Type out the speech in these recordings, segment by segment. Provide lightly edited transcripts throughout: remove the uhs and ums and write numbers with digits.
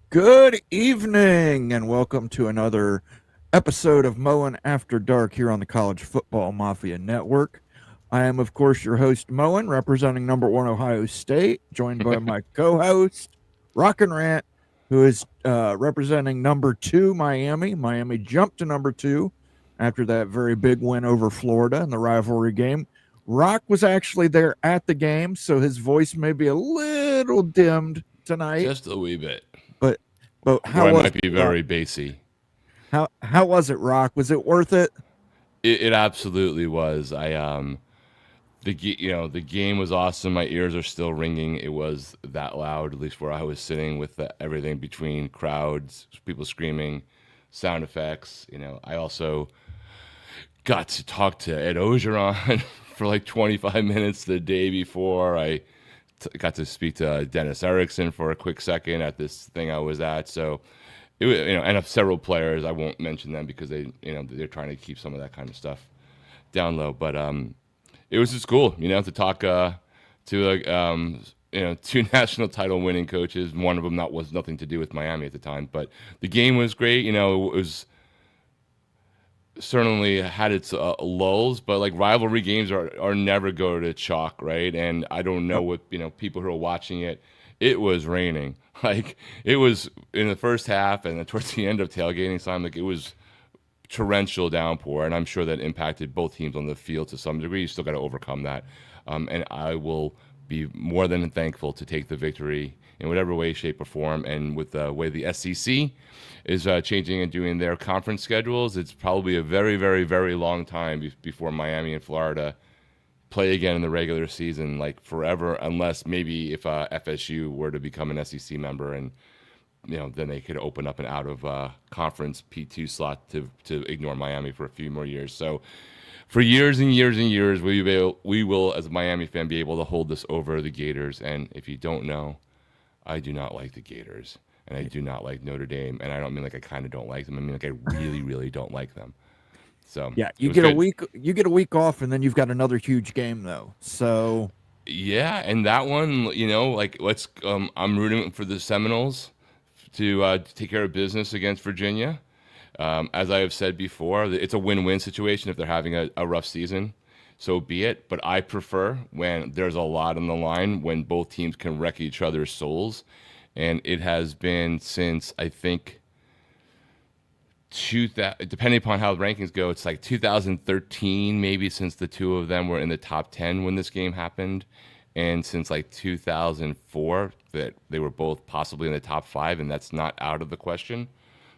Good evening, and welcome to another episode of Moen After Dark here on the College Football Mafia Network. I am, of course, your host, Moen, representing number 1 Ohio State, joined by my co-host, Rock and Rant, who is representing number 2 Miami. Miami jumped to number 2 after that very big win over Florida in the rivalry game. Rock was actually there at the game, so his voice may be a little dimmed tonight. Just a wee bit. But how was might be very bassy. How was it, Rock? Was it worth it? It absolutely was. The game was awesome. My ears are still ringing. It was that loud, at least where I was sitting, with everything between crowds, people screaming, sound effects. I also got to talk to Ed Ogeron for like 25 minutes the day before. I got to speak to Dennis Erickson for a quick second at this thing I was at. So, and of several players, I won't mention them because they're trying to keep some of that kind of stuff down low. But it was just cool, to talk to 2 national title winning coaches. One of them was nothing to do with Miami at the time, but the game was great. It was certainly had its lulls, but like rivalry games are never go to chalk, right? And I don't know what people who are watching it. It was raining, like it was in the first half, and then towards the end of tailgating time, like it was torrential downpour, and I'm sure that impacted both teams on the field to some degree. You still got to overcome that, and I will be more than thankful to take the victory in whatever way, shape, or form. And with the way the SEC is changing and doing their conference schedules, it's probably a very, very, very long time before Miami and Florida play again in the regular season, like forever, unless maybe if FSU were to become an SEC member, and then they could open up an out of conference P2 slot to ignore Miami for a few more years. So for years and years and years, we will, as a Miami fan, be able to hold this over the Gators. And if you don't know, I do not like the Gators, and I do not like Notre Dame, and I don't mean like I kind of don't like them. I mean like I really, really don't like them. So yeah, you get a week off, and then you've got another huge game though. So yeah, and that one, let's. I'm rooting for the Seminoles to take care of business against Virginia. As I have said before, it's a win-win situation if they're having a rough season. So be it, but I prefer when there's a lot on the line, when both teams can wreck each other's souls. And it has been since, I think, depending upon how the rankings go, it's like 2013, maybe, since the two of them were in the top 10 when this game happened. And since like 2004, that they were both possibly in the top 5, and that's not out of the question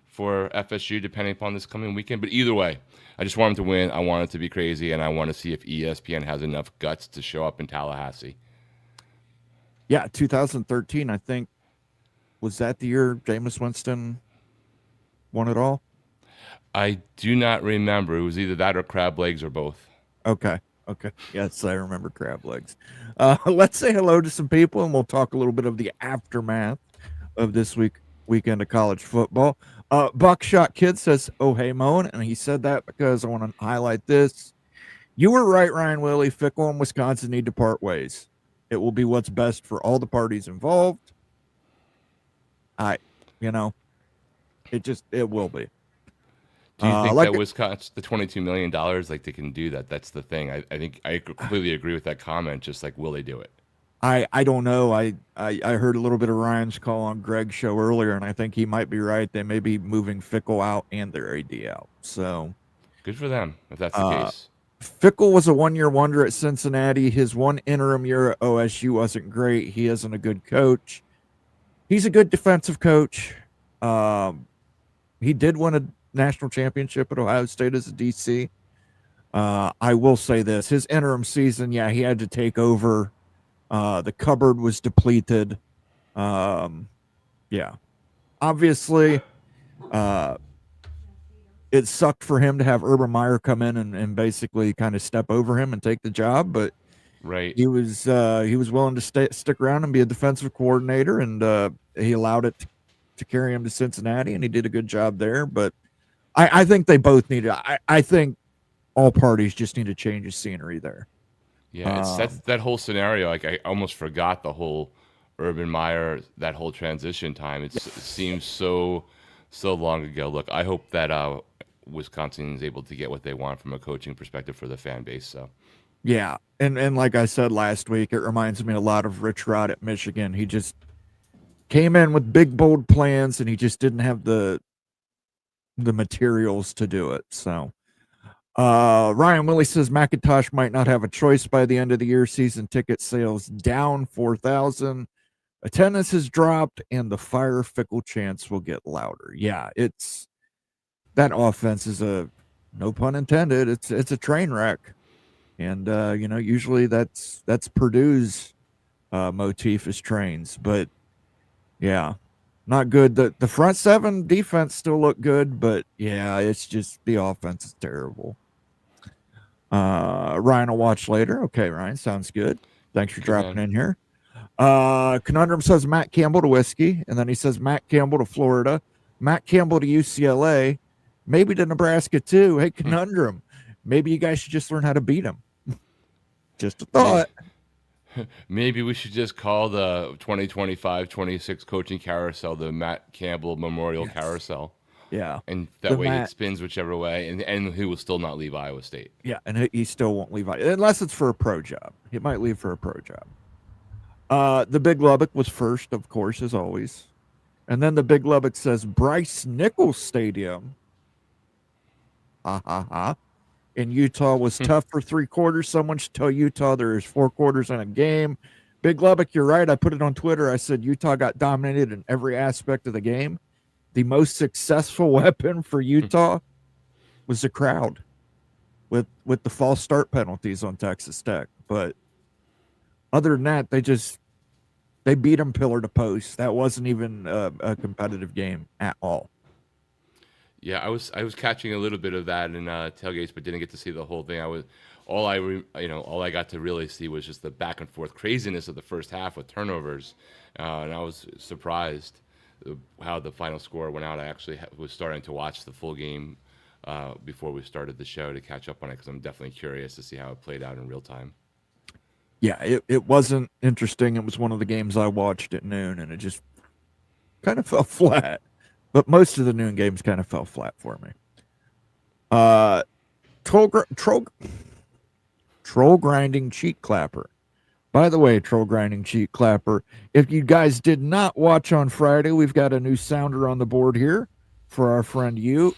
for FSU, depending upon this coming weekend. But either way, I just want them to win. I want it to be crazy, and I want to see if ESPN has enough guts to show up in Tallahassee. Yeah, 2013, I think. Was that the year Jameis Winston won it all? I do not remember. It was either that or crab legs or both. Okay. Yes, I remember crab legs. Let's say hello to some people, and we'll talk a little bit of the aftermath of this weekend of college football. Buckshot Kid says, "Oh, hey, Moen," and he said that because I want to highlight this. You were right, Ryan Willie. Fickle and Wisconsin need to part ways. It will be what's best for all the parties involved. It will be. Do you think that Wisconsin, the $22 million, like they can do that? That's the thing. I think I completely agree with that comment. Just like, will they do it? I don't know. I heard a little bit of Ryan's call on Greg's show earlier, and I think he might be right. They may be moving Fickle out and their AD out. So good for them if that's the case. Fickle was a one-year wonder at Cincinnati. His one interim year at OSU wasn't great. He isn't a good coach. He's a good defensive coach. He did win a national championship at Ohio State as a DC. I will say this. His interim season, he had to take over. The cupboard was depleted. Yeah. Obviously, uh, it sucked for him to have Urban Meyer come in and basically kind of step over him and take the job, but Right. he was willing to stick around and be a defensive coordinator, and he allowed it to carry him to Cincinnati, and he did a good job there. But I think they both need it. I think all parties just need to change the scenery there. Yeah, that's that whole scenario. Like I almost forgot the whole Urban Meyer, that whole transition time. It seems so long ago. Look, I hope that Wisconsin is able to get what they want from a coaching perspective for the fan base. So Yeah, and like I said last week, it reminds me a lot of Rich Rod at Michigan. He just came in with big bold plans, and he just didn't have the materials to do it. So Ryan Willie says McIntosh might not have a choice by the end of the year. Season ticket sales down 4,000. Attendance has dropped, and the fire fickle chants will get louder. Yeah, it's that offense is a, no pun intended, it's a train wreck. And usually that's Purdue's motif is trains, but yeah, not good. The front seven defense still look good, but yeah, it's just the offense is terrible. Ryan will watch later. Okay, Ryan, sounds good. Thanks for dropping in here. Conundrum says Matt Campbell to Whiskey, and then he says Matt Campbell to Florida, Matt Campbell to UCLA, maybe to Nebraska too. Hey, Conundrum, maybe you guys should just learn how to beat him. Just a thought. maybe we should just call the 2025-26 coaching carousel the Matt Campbell Memorial Carousel. Yeah. And that way it spins whichever way, and he will still not leave Iowa State. Yeah, and he still won't leave unless it's for a pro job. He might leave for a pro job. The Big Lubbock was first, of course, as always. And then the Big Lubbock says Bryce Nichols Stadium. Ha ha ha. In Utah was tough for 3 quarters. Someone should tell Utah there's 4 quarters in a game. Big Lubbock, you're right. I put it on Twitter. I said Utah got dominated in every aspect of the game. The most successful weapon for Utah was the crowd with the false start penalties on Texas Tech. But other than that, they beat them pillar to post. That wasn't even a competitive game at all. Yeah, I was catching a little bit of that in tailgates, but didn't get to see the whole thing. All I got to really see was just the back and forth craziness of the first half with turnovers, and I was surprised how the final score went out. I actually was starting to watch the full game before we started the show to catch up on it because I'm definitely curious to see how it played out in real time. Yeah, it wasn't interesting. It was one of the games I watched at noon, and it just kind of fell flat. But most of the noon games kind of fell flat for me. Troll grinding cheek clapper. By the way, troll grinding cheek clapper, if you guys did not watch on Friday, we've got a new sounder on the board here for our friend Ute.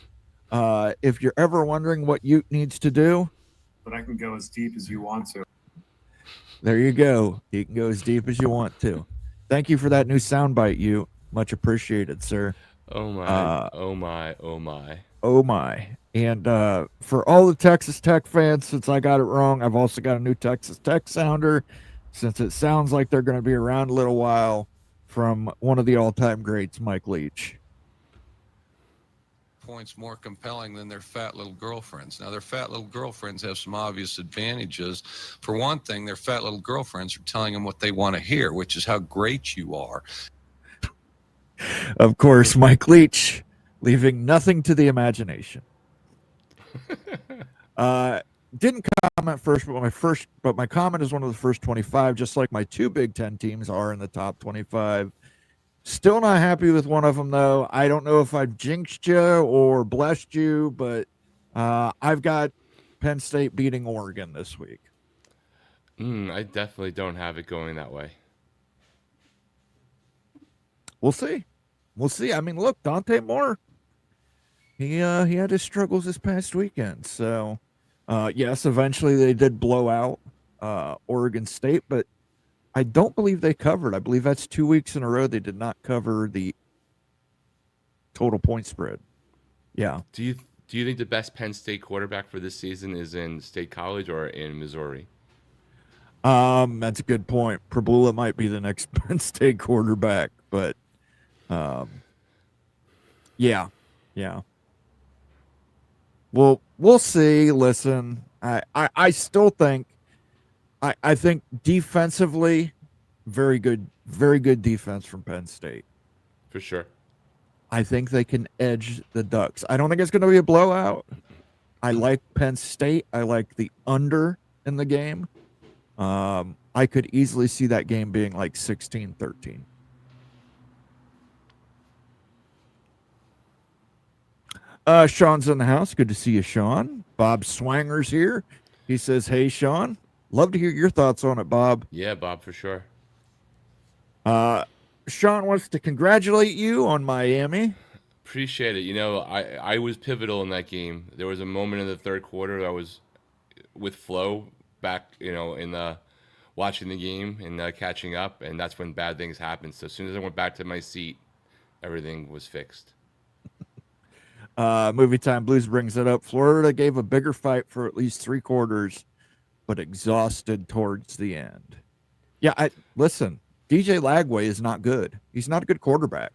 If you're ever wondering what Ute needs to do, but I can go as deep as you want to. There you go. You can go as deep as you want to. Thank you for that new soundbite, Ute. Much appreciated, sir. Oh my, oh my, oh my. Oh my. And for all the Texas Tech fans, since I got it wrong, I've also got a new Texas Tech sounder, since it sounds like they're going to be around a little while, from one of the all-time greats, Mike Leach. Points more compelling than their fat little girlfriends. Now, their fat little girlfriends have some obvious advantages. For one thing, their fat little girlfriends are telling them what they want to hear, which is how great you are. Of course, Mike Leach, leaving nothing to the imagination. Didn't comment first, but my comment is one of the first 25, just like my 2 Big Ten teams are in the top 25. Still not happy with one of them, though. I don't know if I've jinxed you or blessed you, but I've got Penn State beating Oregon this week. I definitely don't have it going that way. We'll see. We'll see. I mean, look, Dante Moore, he had his struggles this past weekend. So, yes, eventually they did blow out Oregon State, but I don't believe they covered. I believe that's 2 weeks in a row they did not cover the total point spread. Yeah. Do you think the best Penn State quarterback for this season is in State College or in Missouri? That's a good point. Prabula might be the next Penn State quarterback, but Yeah, yeah. Well, we'll see. Listen, I still think I think defensively, very good defense from Penn State. For sure. I think they can edge the Ducks. I don't think it's going to be a blowout. I like Penn State. I like the under in the game. I could easily see that game being like 16-13. Sean's in the house. Good to see you, Sean. Bob Swanger's here. He says, "Hey, Sean. Love to hear your thoughts on it, Bob." Yeah, Bob, for sure. Sean wants to congratulate you on Miami. Appreciate it. You know, I was pivotal in that game. There was a moment in the third quarter I was with Flo back, you know, in the watching the game and catching up, and that's when bad things happened. So as soon as I went back to my seat, everything was fixed. Movie Time Blues brings it up. Florida gave a bigger fight for at least 3 quarters, but exhausted towards the end. Yeah, listen, DJ Lagway is not good. He's not a good quarterback.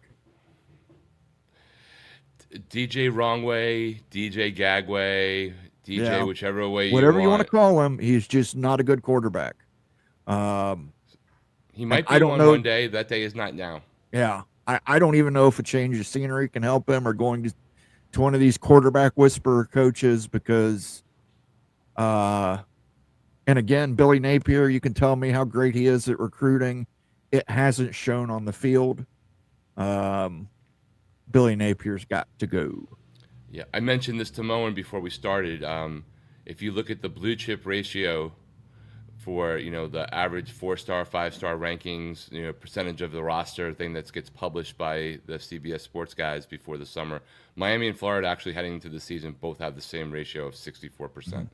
DJ Wrongway, DJ Gagway, DJ Yeah. whichever way Whatever you you want want to call him, he's just not a good quarterback. He might I be don't one know. one day. That day is not now. Yeah, I don't even know if a change of scenery can help him or going to one of these quarterback whisperer coaches because, and again, Billy Napier, you can tell me how great he is at recruiting. It hasn't shown on the field. Billy Napier's got to go. Yeah, I mentioned this to Moen before we started. If you look at the blue chip ratio for, you know, the average 4-star, 5-star rankings, you know, percentage of the roster thing that gets published by the CBS Sports guys before the summer, Miami and Florida actually heading into the season both have the same ratio of 64%. Mm-hmm. And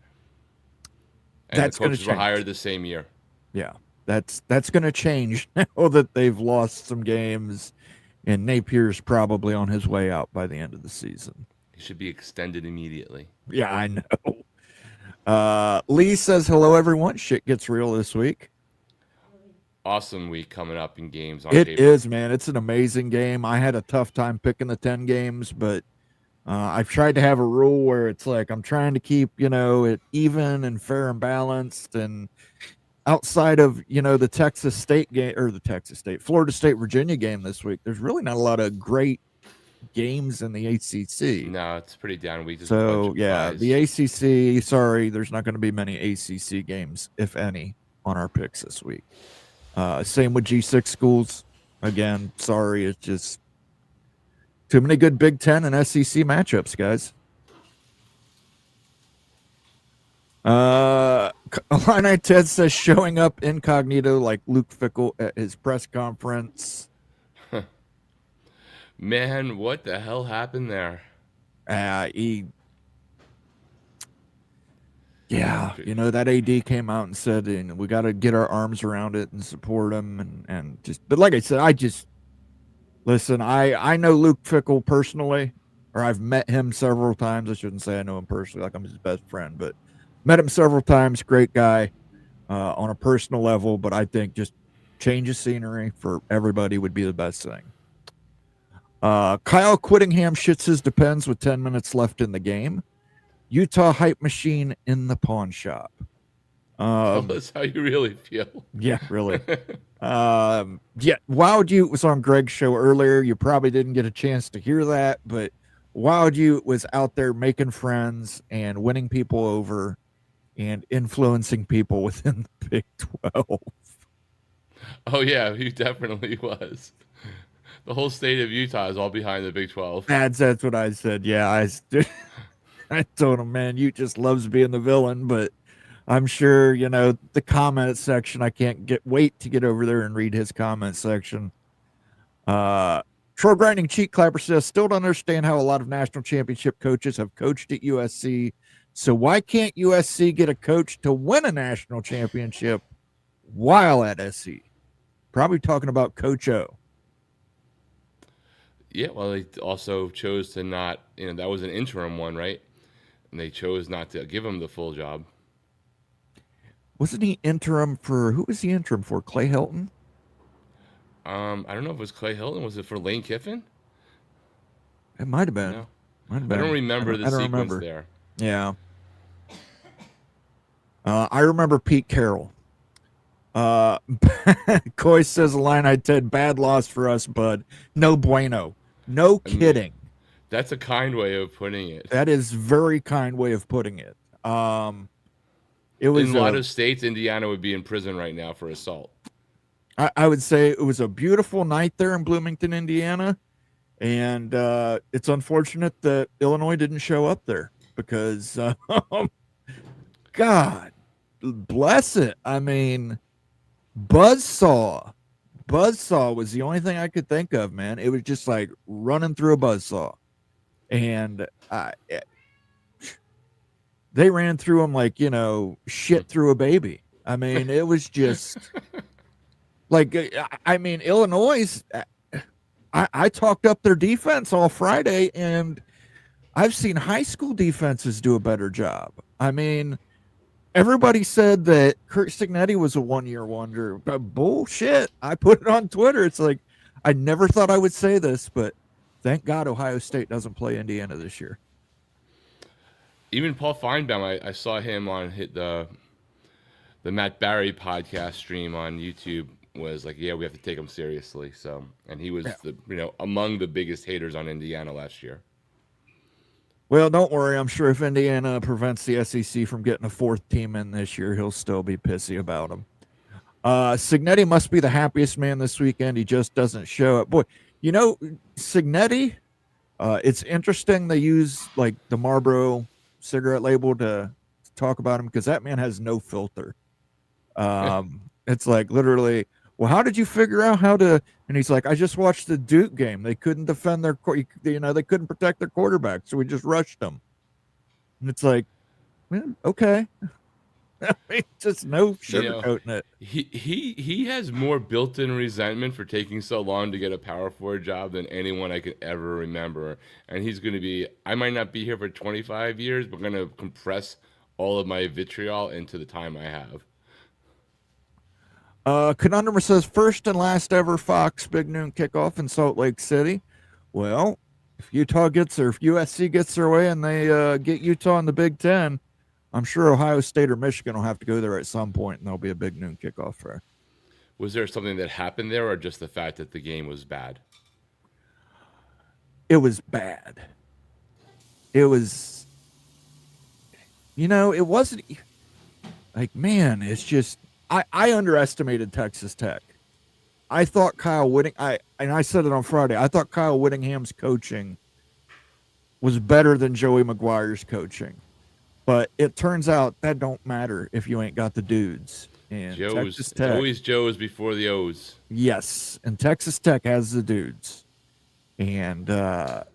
That's the coaches were hired the same year. Yeah, that's going to change now that they've lost some games, and Napier's probably on his way out by the end of the season. He should be extended immediately. Yeah, I know. Lee says, "Hello, everyone. Shit gets real this week." Awesome week coming up in games on It paper. is, man. It's an amazing game. I had a tough time picking the 10 games, but I've tried to have a rule where it's like I'm trying to keep, you know, it even and fair and balanced. And outside of, you know, the Texas State game or Florida State, Virginia game this week, there's really not a lot of great games in the ACC. No, it's pretty down week. So, yeah, the ACC, sorry, there's not going to be many ACC games, if any, on our picks this week. Same with G6 schools. Again, sorry, it's just too many good Big Ten and SEC matchups, guys. Illini Ted says showing up incognito like Luke Fickell at his press conference. Man, what the hell happened there? Yeah, you know, that AD came out and said, we got to get our arms around it and support him and just, but like I said, listen, I know Luke Fickell personally, or I've met him several times. I shouldn't say I know him personally, like I'm his best friend, but met him several times. Great guy on a personal level, but I think just change of scenery for everybody would be the best thing. Kyle Quittingham shits his depends with 10 minutes left in the game. Utah hype machine in the pawn shop. Tell us how you really feel. Yeah, really. Wild Ute was on Greg's show earlier. You probably didn't get a chance to hear that, but Wild Ute was out there making friends and winning people over and influencing people within the Big 12. Oh, yeah, he definitely was. The whole state of Utah is all behind the Big 12. That's what I said. Yeah, I told him, man, Ute just loves being the villain, but I'm sure, you know, the comment section, I can't wait to get over there and read his comment section. Troll Grinding Cheek Clapper says, still don't understand how a lot of national championship coaches have coached at USC. So why can't USC get a coach to win a national championship while at SC? Probably talking about Coach O. Yeah, well, they also chose to not, you know, that was an interim one, right? And they chose not to give him the full job. Wasn't he interim for, who was he interim for? Clay Helton? I don't know if it was Clay Hilton. Was it for Lane Kiffin? It might have been. No. Might have I been. don't remember I the don't sequence remember. there. Yeah. I remember Pete Carroll. Coy says Illini Ted, bad loss for us, bud. No bueno. No kidding. That's a kind way of putting it. That is very kind way of putting it. It was in a lot of states, Indiana would be in prison right now for assault. I would say it was a beautiful night there in Bloomington, Indiana. And it's unfortunate that Illinois didn't show up there because, God bless it. I mean, Buzzsaw was the only thing I could think of, man. It was just like running through a buzzsaw. And they ran through them like, shit through a baby. I mean, it was just like, I mean, Illinois, I talked up their defense all Friday, and I've seen high school defenses do a better job. I mean, everybody said that Kurt Signetti was a one-year wonder, but bullshit. I put it on Twitter. It's like, I never thought I would say this, but thank God Ohio State doesn't play Indiana this year. Even Paul Feinbaum, I saw him on the Matt Barry podcast stream on YouTube, was like, yeah, we have to take him seriously. So, and he was among the biggest haters on Indiana last year. Well, don't worry. I'm sure if Indiana prevents the SEC from getting a fourth team in this year, he'll still be pissy about them. Signetti must be the happiest man this weekend. He just doesn't show up. Boy, Signetti, it's interesting they use like the Marlboro cigarette label to talk about him because that man has no filter. It's like literally, well, how did you figure out how to? And he's like, I just watched the Duke game. They couldn't defend they couldn't protect their quarterback, so we just rushed them. And it's like, man, okay. I mean, just no sugarcoating it. He has more built-in resentment for taking so long to get a power forward job than anyone I could ever remember. And he's going to be, I might not be here for 25 years, but I'm going to compress all of my vitriol into the time I have. Conundrum says first and last ever Fox Big Noon kickoff in Salt Lake City. Well, if USC gets their way and they get Utah in the Big Ten, I'm sure Ohio State or Michigan will have to go there at some point, and there'll be a Big Noon kickoff there. Was there something that happened there, or just the fact that the game was bad? It was bad. It was, it wasn't like, man, it's just, I underestimated Texas Tech. I thought Kyle Whittingham, I said it on Friday, I thought Kyle Whittingham's coaching was better than Joey McGuire's coaching. But it turns out that don't matter if you ain't got the dudes. And Texas Tech, always Joe's before the O's. Yes, and Texas Tech has the dudes. And the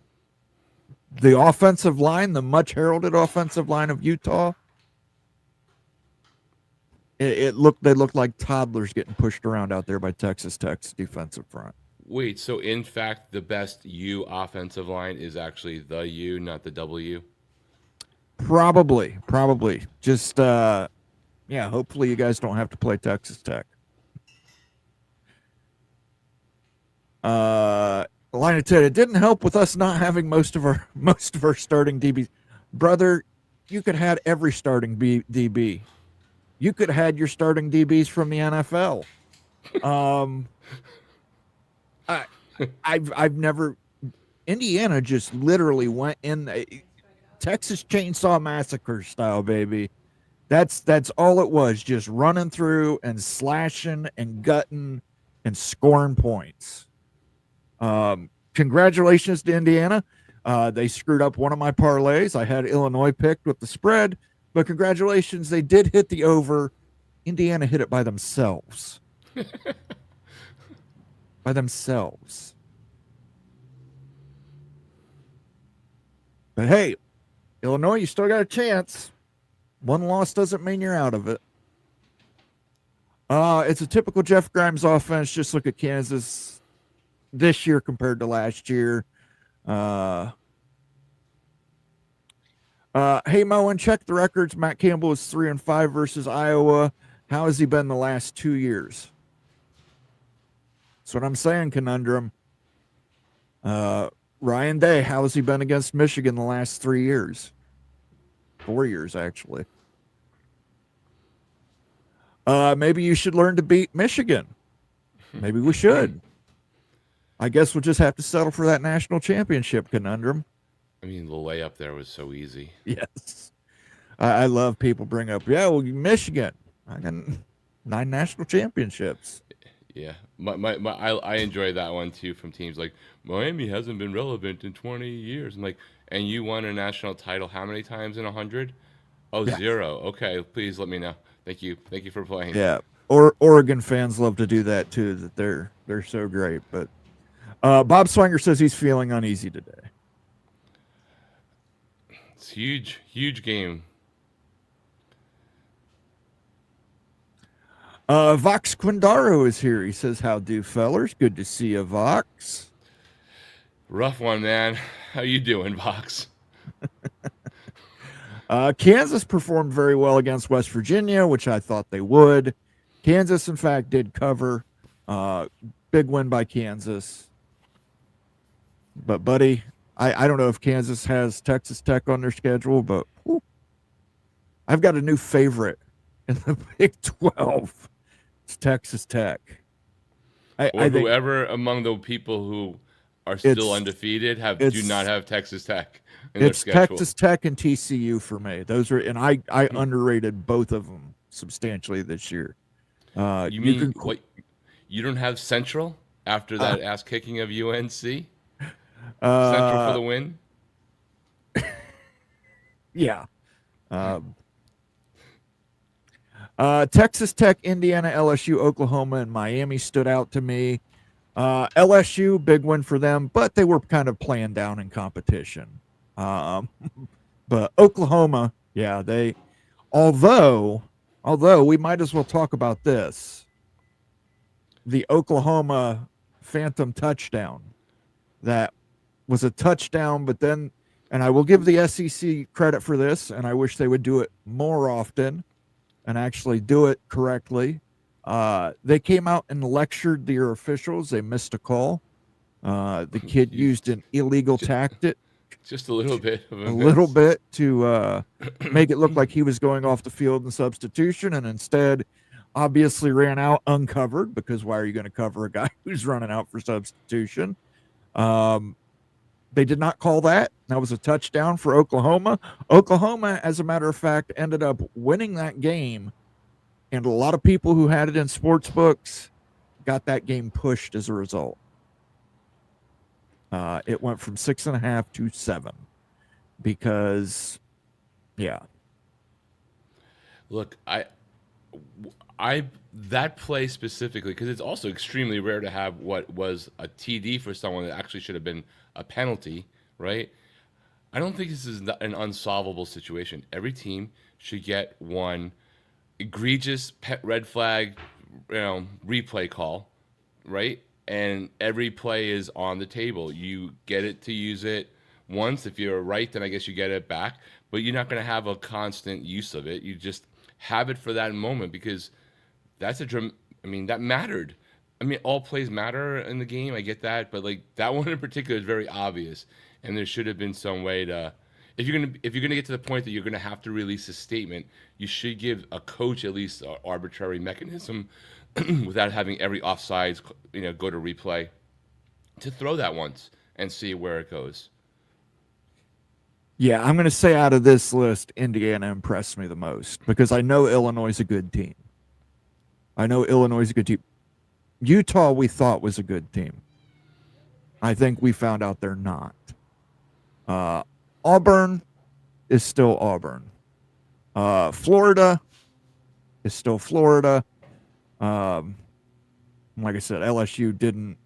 offensive line, the much heralded offensive line of Utah, they looked like toddlers getting pushed around out there by Texas Tech's defensive front. Wait, so in fact, the best U offensive line is actually the U, not the W? Probably. Just, hopefully you guys don't have to play Texas Tech. Line of Ted, it didn't help with us not having most of our starting DBs. Brother, you could have had every starting DB. You could have had your starting DBs from the NFL. I've never. Indiana just literally went in Texas Chainsaw Massacre style, baby. That's all it was, just running through and slashing and gutting and scoring points. Congratulations to Indiana. They screwed up one of my parlays. I had Illinois picked with the spread, but congratulations, they did hit the over. Indiana hit it by themselves. By themselves. But hey, Illinois, you still got a chance. One loss doesn't mean you're out of it. It's a typical Jeff Grimes offense. Just look at Kansas this year compared to last year. Hey, Moen, check the records. Matt Campbell is 3-5 versus Iowa. How has he been the last 2 years? That's what I'm saying, Conundrum. Ryan Day, how has he been against Michigan the last 3 years? 4 years, actually. Maybe you should learn to beat Michigan. Maybe we should. I guess we'll just have to settle for that national championship, Conundrum. I mean, the layup there was so easy. Yes. I love people bring up, Michigan. I got 9 national championships. Yeah, I enjoy that one too from teams like Miami hasn't been relevant in 20 years. I'm like, and you won a national title how many times in 100? Oh, Yeah. 0. Okay, please let me know. Thank you for playing. Yeah. Oregon fans love to do that too, that they're so great. But Bob Swanger says he's feeling uneasy today. It's huge game. Vox Quindaro is here. He says, "How do, fellers? Good to see you, Vox." Rough one, man. How you doing, Vox? Kansas performed very well against West Virginia, which I thought they would. Kansas, in fact, did cover. Big win by Kansas. But, buddy, I don't know if Kansas has Texas Tech on their schedule, but I've got a new favorite in the Big 12. It's Texas Tech. I think whoever among the people who are still undefeated do not have Texas Tech in their schedule. It's Texas Tech and TCU for me. Those are, and I underrated both of them substantially this year. You don't have Central after that ass kicking of UNC? Central for the win? Yeah. Texas Tech, Indiana, LSU, Oklahoma, and Miami stood out to me. LSU, big win for them, but they were kind of playing down in competition. But Oklahoma, although we might as well talk about this. The Oklahoma phantom touchdown, that was a touchdown, but then, and I will give the SEC credit for this, and I wish they would do it more often and actually do it correctly. They came out and lectured their officials. They missed a call. The kid used an illegal tactic. Just a little bit. To make it look like he was going off the field in substitution, and instead obviously ran out uncovered, because why are you going to cover a guy who's running out for substitution? They did not call that. That was a touchdown for Oklahoma. Oklahoma, as a matter of fact, ended up winning that game, and a lot of people who had it in sports books got that game pushed as a result. It went from 6.5 to 7 because, Look, I that play specifically, because it's also extremely rare to have what was a TD for someone that actually should have been a penalty, right? I don't think this is an unsolvable situation. Every team should get one egregious red flag, replay call, right? And every play is on the table. You get it to use it once. If you're right, then I guess you get it back. But you're not going to have a constant use of it. You just have it for that moment, because that mattered. I mean, all plays matter in the game. I get that, but like that one in particular is very obvious, and there should have been some way to. If you're gonna get to the point that you're gonna have to release a statement, you should give a coach at least an arbitrary mechanism without having every offsides, go to replay, to throw that once and see where it goes. Yeah, I'm going to say out of this list, Indiana impressed me the most, because I know Illinois is a good team. Utah, we thought was a good team. I think we found out they're not. Auburn is still Auburn. Florida is still Florida. Like I said, LSU didn't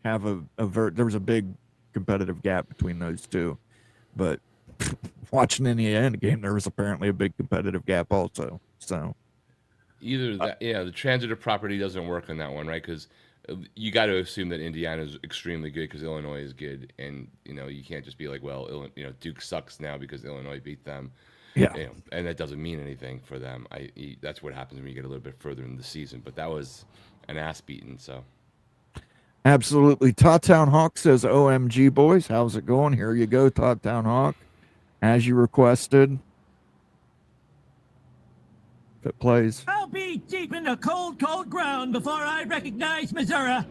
have there was a big competitive gap between those two. But watching the Indiana game, there was apparently a big competitive gap also. So either that, the transitive property doesn't work on that one, right? Because you got to assume that Indiana is extremely good because Illinois is good, and you can't just be like, well, Duke sucks now because Illinois beat them. Yeah, and that doesn't mean anything for them. That's what happens when you get a little bit further in the season. But that was an ass beating. So Absolutely. Town Hawk says, OMG, boys. How's it going? Here you go, Town Hawk. As you requested. If it plays. I'll be deep in the cold, cold ground before I recognize Missouri.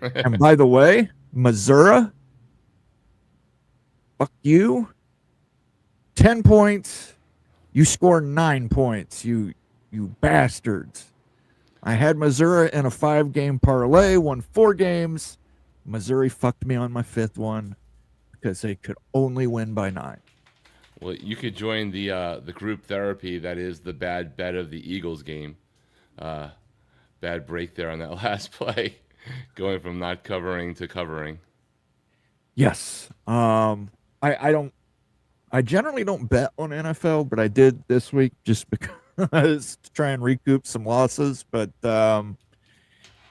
And by the way, Missouri, fuck you. 10 points. You score 9 points, you bastards. I had Missouri in a 5-game parlay, won 4 games. Missouri fucked me on my 5th one because they could only win by 9. Well, you could join the group therapy that is the bad bet of the Eagles game. Bad break there on that last play, going from not covering to covering. Yes. I generally don't bet on NFL, but I did this week just because to try and recoup some losses. But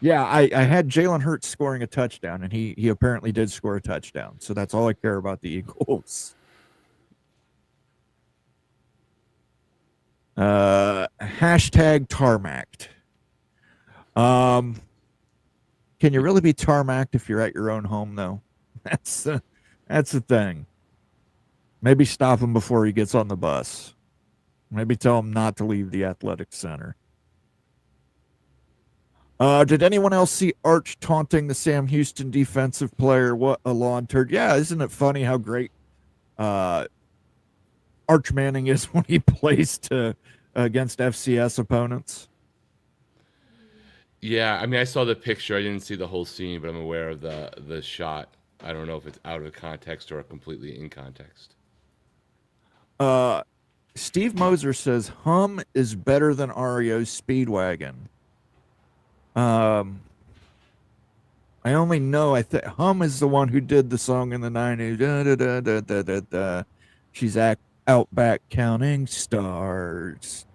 yeah, I had Jalen Hurts scoring a touchdown, and he apparently did score a touchdown. So that's all I care about the Eagles. Hashtag tarmacked. Can you really be tarmacked if you're at your own home, though? That's the thing. Maybe stop him before he gets on the bus. Maybe tell him not to leave the athletic center. Did anyone else see Arch taunting the Sam Houston defensive player? What a lawn turd. Yeah, isn't it funny how great Arch Manning is when he plays against FCS opponents? Yeah, I mean, I saw the picture. I didn't see the whole scene, but I'm aware of the shot. I don't know if it's out of context or completely in context. Steve Moser says Hum is better than REO's Speedwagon. I only know Hum is the one who did the song in the 90s. Da, da, da, da, da, da, da. She's out back counting stars.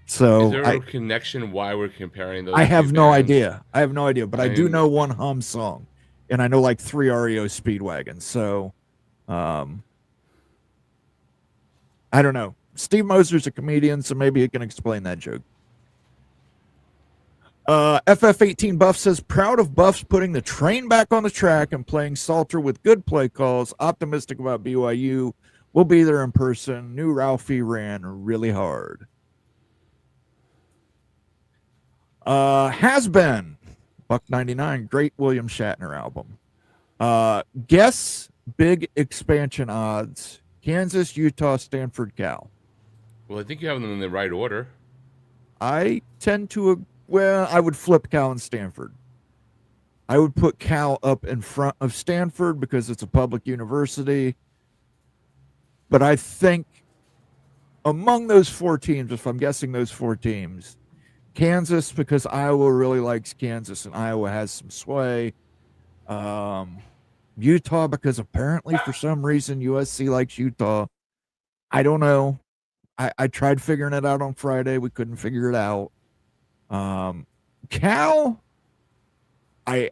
So is there a connection why we're comparing those? I have no bands? idea. But I do know one Hum song, and I know like 3 REO Speedwagons. So, I don't know. Steve Moser's a comedian, so maybe he can explain that joke. FF18 Buff says, proud of Buffs putting the train back on the track and playing Salter with good play calls. Optimistic about BYU. We'll be there in person. New Ralphie ran really hard. Has been Buck 99, great William Shatner album. Guess big expansion odds: Kansas, Utah, Stanford, Cal. Well, I think you have them in the right order. I tend to, I would flip Cal and Stanford. I would put Cal up in front of Stanford because it's a public university. But I think among those 4 teams, if I'm guessing those 4 teams, Kansas, because Iowa really likes Kansas and Iowa has some sway. Utah, because apparently for some reason USC likes Utah. I don't know. I tried figuring it out on Friday. We couldn't figure it out. Cal, I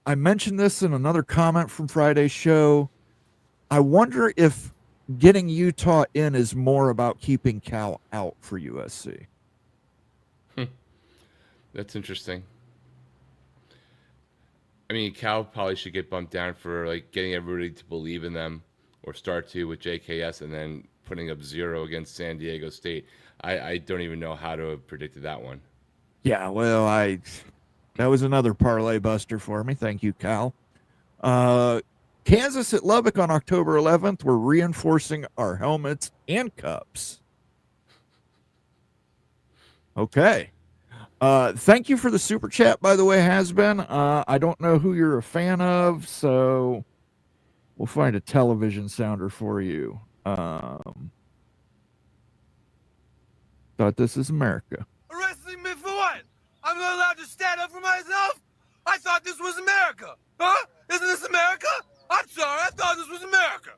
mentioned this in another comment from Friday's show. I wonder if getting Utah in is more about keeping Cal out for USC. That's interesting. I mean, Cal probably should get bumped down for like getting everybody to believe in them, or start to with JKS and then putting up 0 against San Diego State. I don't even know how to have predicted that one. Yeah, well, that was another parlay buster for me. Thank you, Cal. Kansas at Lubbock on October 11th. We're reinforcing our helmets and cups. Okay. Thank you for the super chat, by the way, Has Been. I don't know who you're a fan of, so we'll find a television sounder for you. Thought this is America. Arresting me for what? I'm not allowed to stand up for myself? I thought this was America. Huh? Isn't this America? I'm sorry, I thought this was America.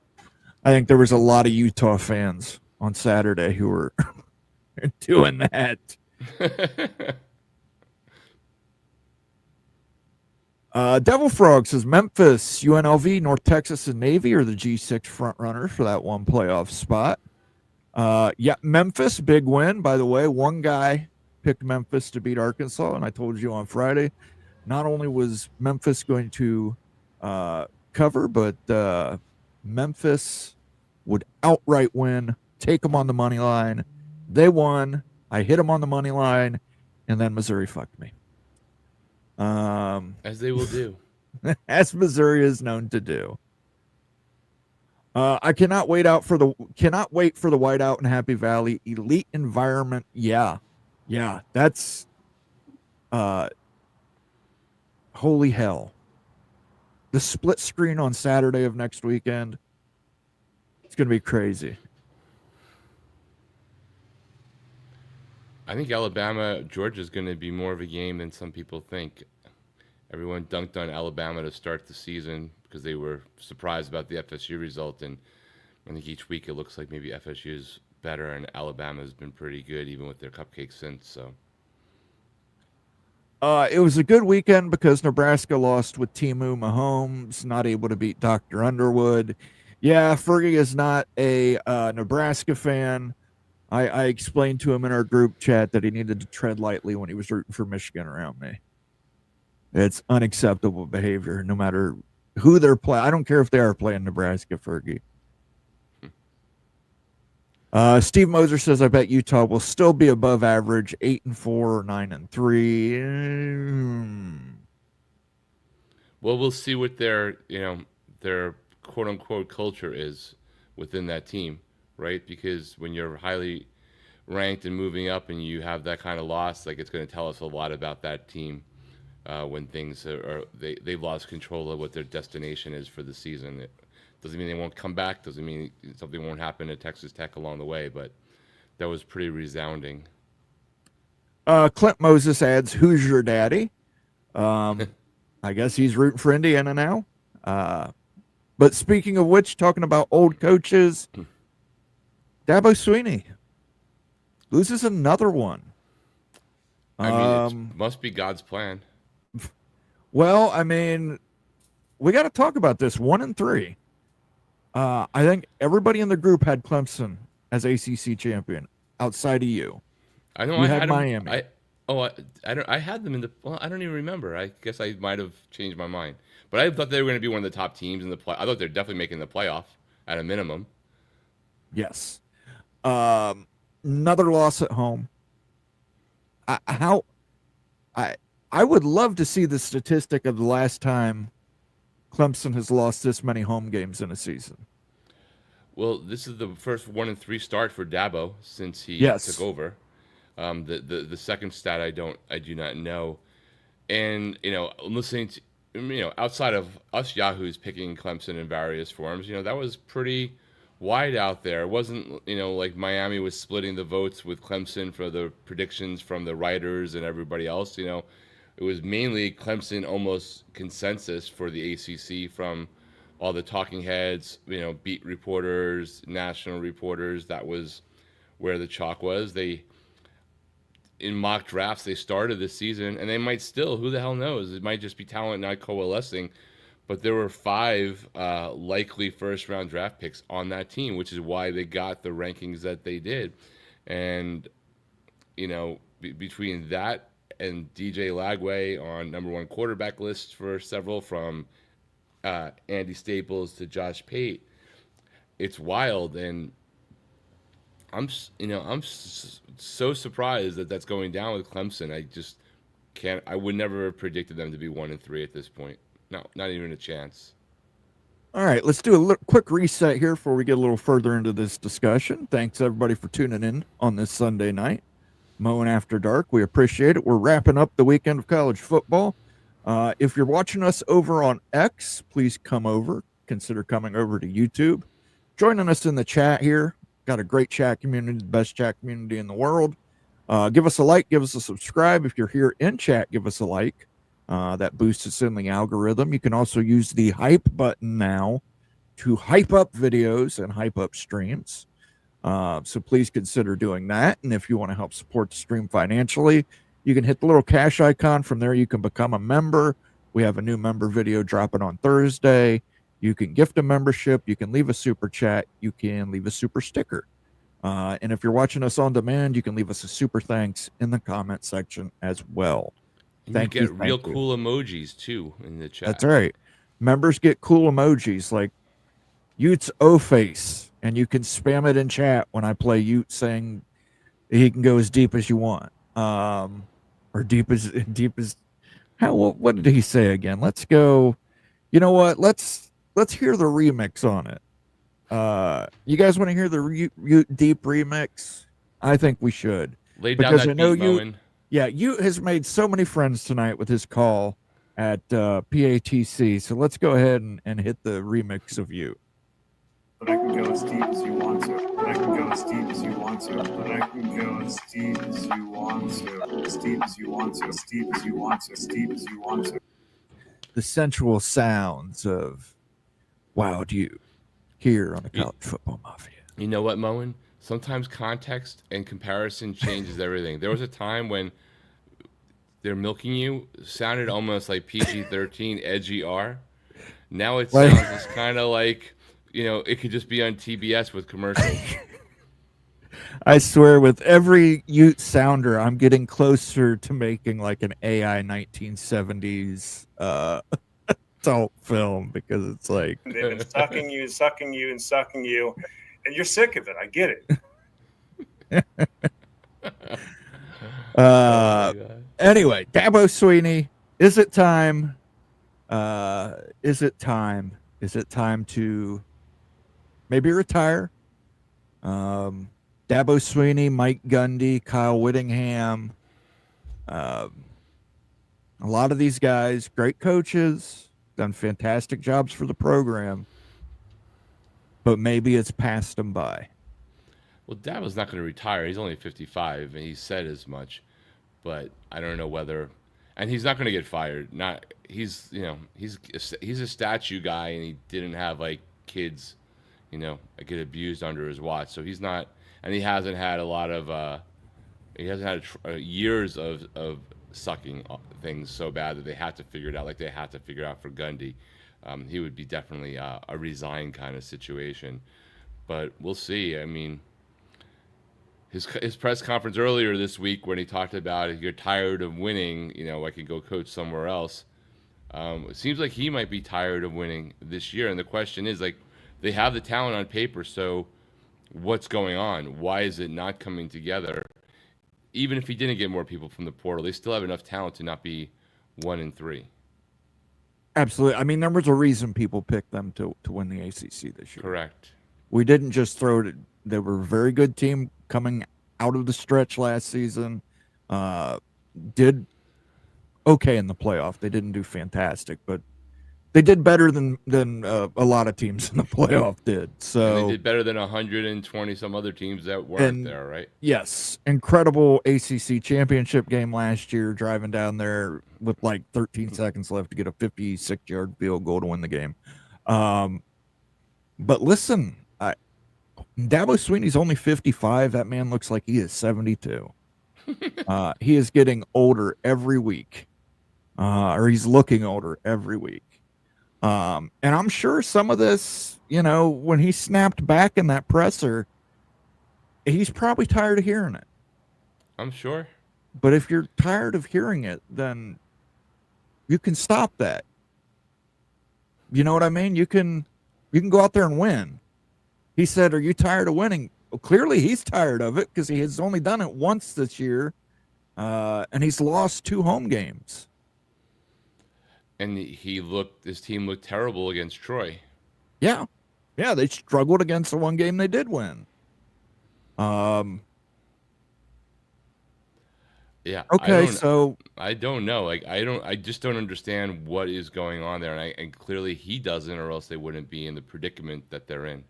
I think there was a lot of Utah fans on Saturday who were doing that. Devil Frog says Memphis, UNLV, North Texas, and Navy are the G6 frontrunners for that one playoff spot. Yeah, Memphis, big win, by the way. One guy picked Memphis to beat Arkansas, and I told you on Friday, not only was Memphis going to cover, but Memphis would outright win, take them on the money line. They won. I hit them on the money line, and then Missouri fucked me. As they will do. As Missouri is known to do. I cannot wait for the whiteout in Happy Valley. Elite environment. Yeah. That's holy hell. The split screen on Saturday of next weekend. It's gonna be crazy. I think Alabama Georgia is going to be more of a game than some people think. Everyone dunked on Alabama to start the season because they were surprised about the FSU result, and I think each week it looks like maybe FSU is better, and Alabama has been pretty good even with their cupcakes since. So it was a good weekend because Nebraska lost with Timu Mahomes, not able to beat Dr. Underwood. Yeah, Fergie is not a Nebraska fan. I explained to him in our group chat that he needed to tread lightly when he was rooting for Michigan around me. It's unacceptable behavior, no matter who they're playing. I don't care if they are playing Nebraska, Fergie. Steve Moser says, I bet Utah will still be above average, 8-4 or 9-3. Well, we'll see what their quote unquote culture is within that team, right? Because when you're highly ranked and moving up and you have that kind of loss, like, it's going to tell us a lot about that team when things they've lost control of what their destination is for the season. It doesn't mean they won't come back, doesn't mean something won't happen at Texas Tech along the way, but that was pretty resounding. Clint Moses adds, who's your daddy? I guess he's rooting for Indiana now. But speaking of which, talking about old coaches, Dabo Swinney loses another one. I mean, it must be God's plan. Well, I mean, we got to talk about this. 1-3. I think everybody in the group had Clemson as ACC champion outside of you. I know you I had them, Miami. I had them in the. Well, I don't even remember. I guess I might have changed my mind. But I thought they were going to be one of the top teams in the play. I thought they're definitely making the playoff at a minimum. Yes. Another loss at home. I would love to see the statistic of the last time Clemson has lost this many home games in a season. Well, this is the first 1-3 start for Dabo since he took over. The second stat I do not know. And listening to outside of us Yahoos picking Clemson in various forms, that was pretty wide out there. It wasn't like Miami was splitting the votes with Clemson for the predictions from the writers and everybody else. It was mainly Clemson almost consensus for the ACC from all the talking heads, beat reporters, national reporters. That was where the chalk was. In mock drafts, they started this season, and they might still. Who the hell knows? It might just be talent not coalescing. But there were 5 likely first-round draft picks on that team, which is why they got the rankings that they did. And, between that and DJ Lagway on number 1 quarterback lists for several, from Andy Staples to Josh Pate, it's wild. And I'm so surprised that that's going down with Clemson. I just can't. I would never have predicted them to be 1-3 at this point. No, not even a chance. All right, let's do a quick reset here before we get a little further into this discussion. Thanks, everybody, for tuning in on this Sunday night. Mowing After Dark, we appreciate it. We're wrapping up the weekend of college football. If you're watching us over on X, please come over. Consider coming over to YouTube. Joining us in the chat here. Got a great chat community, the best chat community in the world. Give us a like, give us a subscribe. If you're here in chat, give us a like. That boosts us in the algorithm. You can also use the hype button now to hype up videos and hype up streams. So please consider doing that. And if you want to help support the stream financially, you can hit the little cash icon. From there, you can become a member. We have a new member video dropping on Thursday. You can gift a membership. You can leave a super chat. You can leave a super sticker. And if you're watching us on demand, you can leave us a super thanks in the comment section as well. And Thank you you. get real Thank you. cool emojis too in the chat. That's right. Members get cool emojis like Utes O-Face, and you can spam it in chat when I play Ute saying he can go as deep as you want. Or deep as what did he say again? Let's go. You know what? Let's hear the remix on it. You guys want to hear the Ute deep remix? I think we should. Lay down Because that I know beat, Moen. Yeah, Ute has made so many friends tonight with his call at PATC. So let's go ahead and hit the remix of Ute. But I can go as deep as you want to. But I can go as deep as you want to. But I can go as deep as you want to. As deep as you want to. As deep as you want to. As deep as you want to. The sensual sounds of Wild Ute here on the College Football Mafia. You know what, Moen? Sometimes context and comparison changes everything. There was a time when They're Milking You sounded almost like PG-13 edgy R. Now it sounds just kind of like, it could just be on TBS with commercials. I swear, with every Ute sounder, I'm getting closer to making like an AI 1970s adult film, because it's like They've been sucking you and sucking you and sucking you, and you're sick of it. I get it. Anyway, Dabo Sweeney, is it time? Is it time to maybe retire? Dabo Sweeney, Mike Gundy, Kyle Whittingham, a lot of these guys, great coaches, done fantastic jobs for the program, but maybe it's passed them by. Well, Dabo's not going to retire. He's only 55, and he said as much. But I don't know whether, and he's not going to get fired. He's a statue guy, and he didn't have like kids, get abused under his watch. So he's not, and he hasn't had a lot of, years of sucking things so bad that they had to figure it out, like they had to figure it out for Gundy. He would be definitely a resign kind of situation. But we'll see. I mean, his press conference earlier this week when he talked about if you're tired of winning, I could go coach somewhere else. It seems like he might be tired of winning this year. And the question is, like, they have the talent on paper, so what's going on? Why is it not coming together? Even if he didn't get more people from the portal, they still have enough talent to not be 1-3. Absolutely. I mean, there was a reason people picked them to win the ACC this year. Correct. We didn't just throw it. They were a very good team coming out of the stretch last season. Did okay in the playoff. They didn't do fantastic, but they did better than a lot of teams in the playoff did. So and they did better than 120 some other teams that weren't there, right? Yes, incredible ACC championship game last year. Driving down there with like 13 seconds left to get a 56-yard field goal to win the game. But listen, Dabo Sweeney's only 55. That man looks like he is 72. He is getting older every week, or he's looking older every week. And I'm sure some of this, when he snapped back in that presser, he's probably tired of hearing it. I'm sure. But if you're tired of hearing it, then you can stop that. You know what I mean? You can go out there and win. He said, "Are you tired of winning?" Well, clearly he's tired of it, because he has only done it once this year, and he's lost 2 home games. And his team looked terrible against Troy. Yeah, they struggled against the one game they did win. Yeah. Okay, so I don't know. Like, I just don't understand what is going on there, and clearly he doesn't, or else they wouldn't be in the predicament that they're in.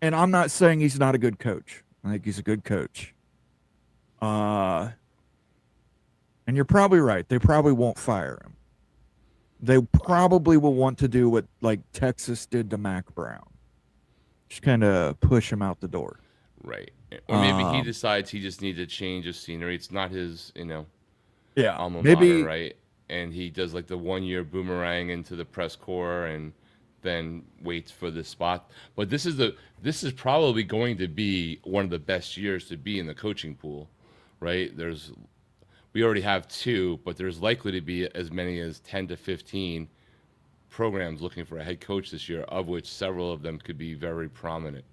And I'm not saying he's not a good coach. I think he's a good coach. And you're probably right. They probably won't fire him. They probably will want to do what like Texas did to Mac Brown. Just kind of push him out the door. Right. Or maybe he decides he just needs a change of scenery. It's not his, alma mater, right? And he does like the 1-year boomerang into the press corps and then waits for the spot. But this is probably going to be one of the best years to be in the coaching pool, right? We already have 2, but there's likely to be as many as 10 to 15 programs looking for a head coach this year, of which several of them could be very prominent.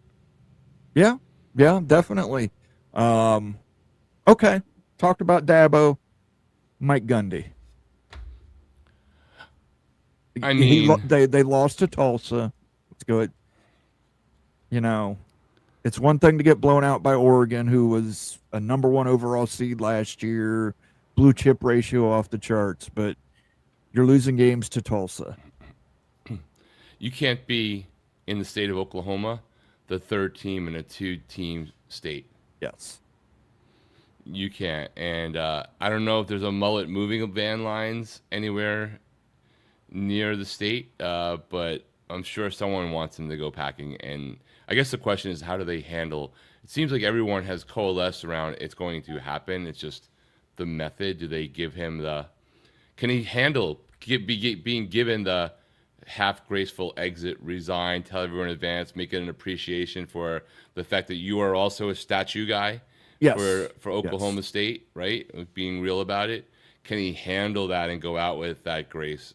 Yeah, definitely. Okay, talked about Dabo, Mike Gundy. I mean, they lost to Tulsa. Let's go. You know, it's one thing to get blown out by Oregon, who was a number 1 overall seed last year, blue chip ratio off the charts, but you're losing games to Tulsa. You can't be in the state of Oklahoma the 3rd team in a 2-team state. Yes. You can't. And I don't know if there's a mullet moving van lines anywhere near the state, but I'm sure someone wants him to go packing. And I guess the question is, how do they handle? It seems like everyone has coalesced around it's going to happen. It's just the method. Do they give him can he handle being given the half graceful exit, resign, tell everyone in advance, make it an appreciation for the fact that you are also a statue guy? Yes. For Oklahoma State, right? Being real about it. Can he handle that and go out with that grace?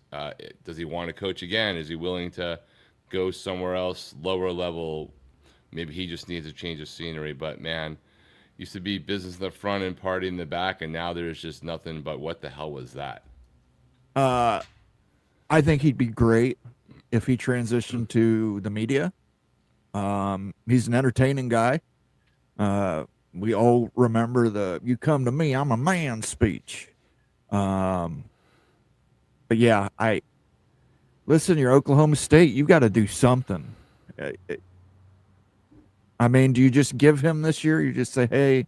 Does he want to coach again? Is he willing to go somewhere else, lower level? Maybe he just needs a change of scenery. But, man, used to be business in the front and party in the back, and now there's just nothing but what the hell was that? I think he'd be great if he transitioned to the media. He's an entertaining guy. We all remember the "you come to me, I'm a man" speech. But yeah, listen, you're Oklahoma State. You got to do something. I mean, do you just give him this year? You just say, hey,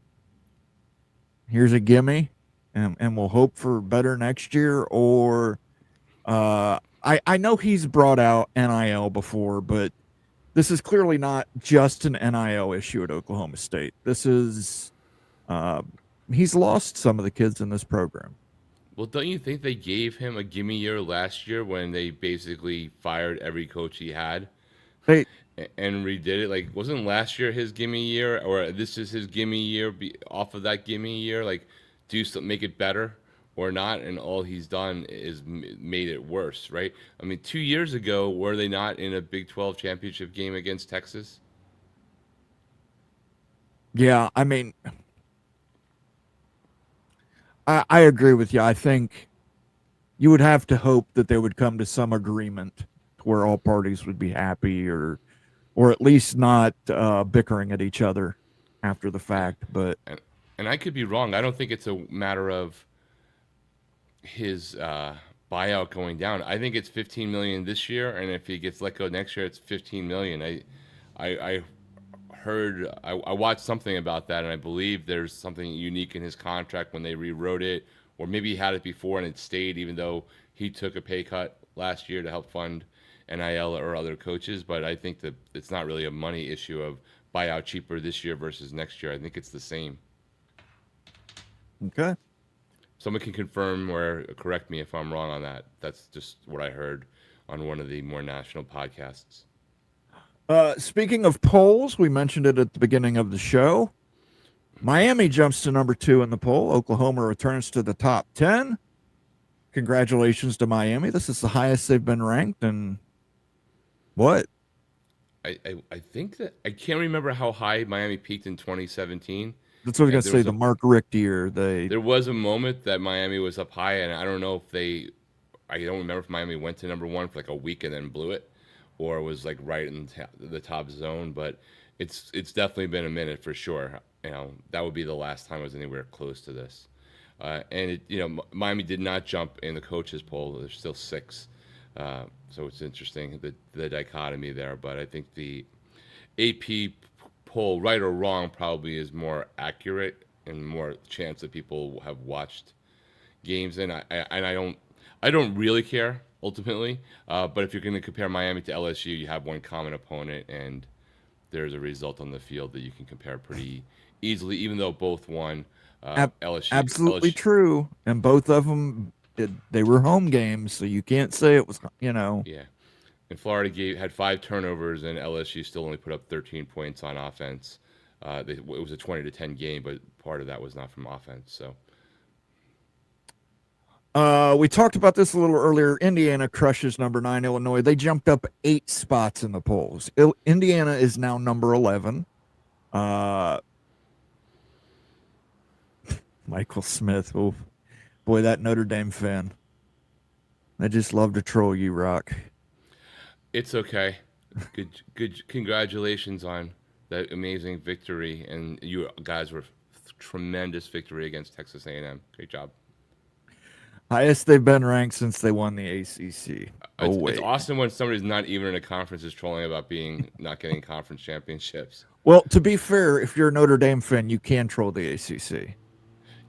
here's a gimme, and we'll hope for better next year? Or I know he's brought out NIL before, but this is clearly not just an NIL issue at Oklahoma State. This is he's lost some of the kids in this program. Well, don't you think they gave him a gimme year last year when they basically fired every coach he had and redid it? Like, wasn't last year his gimme year, or this is his gimme year off of that gimme year? Like, do something, make it better or not? And all he's done is made it worse, right? I mean, 2 years ago, were they not in a Big 12 championship game against Texas? Yeah, I mean, I agree with you. I think you would have to hope that they would come to some agreement where all parties would be happy, or at least not bickering at each other after the fact. But and I could be wrong. I don't think it's a matter of his buyout going down. I think it's $15 million this year, and if he gets let go next year, it's $15 million. I heard, I watched something about that, and I believe there's something unique in his contract when they rewrote it, or maybe he had it before and it stayed, even though he took a pay cut last year to help fund NIL or other coaches. But I think that it's not really a money issue of buyout cheaper this year versus next year. I think it's the same. Okay. Someone can confirm or correct me if I'm wrong on that. That's just what I heard on one of the more national podcasts. Speaking of polls, we mentioned it at the beginning of the show. Miami jumps to number 2 in the poll. Oklahoma returns to the top 10. Congratulations to Miami. This is the highest they've been ranked in what? I think that I can't remember how high Miami peaked in 2017. That's what I was going to say, the Mark Richt year. There was a moment that Miami was up high, and I don't know if I don't remember if Miami went to number 1 for like a week and then blew it, or was like right in the top zone. But it's definitely been a minute for sure. You know, that would be the last time I was anywhere close to this. And Miami did not jump in the coaches poll. There's still 6. So it's interesting, the dichotomy there. But I think the AP poll, right or wrong, probably is more accurate and more chance that people have watched games. And I don't really care ultimately. But if you're going to compare Miami to LSU, you have one common opponent, and there's a result on the field that you can compare pretty easily, even though both won. LSU, absolutely LSU. True, and both of them they were home games, so you can't say it was. Yeah, And Florida had 5 turnovers, and LSU still only put up 13 points on offense. It was a 20-10 game, but part of that was not from offense. So we talked about this a little earlier. Indiana crushes number 9 Illinois. They jumped up 8 spots in the polls. Indiana is now number 11. Michael Smith. Oh, boy, that Notre Dame fan. I just love to troll you, Rock. it's okay. Good. Congratulations on that amazing victory, and you guys were tremendous victory against Texas A&M. Great job. Highest they've been ranked since they won the ACC. It's awesome when somebody's not even in a conference is trolling about not getting conference championships. Well, to be fair, if you're a Notre Dame fan, you can troll the ACC.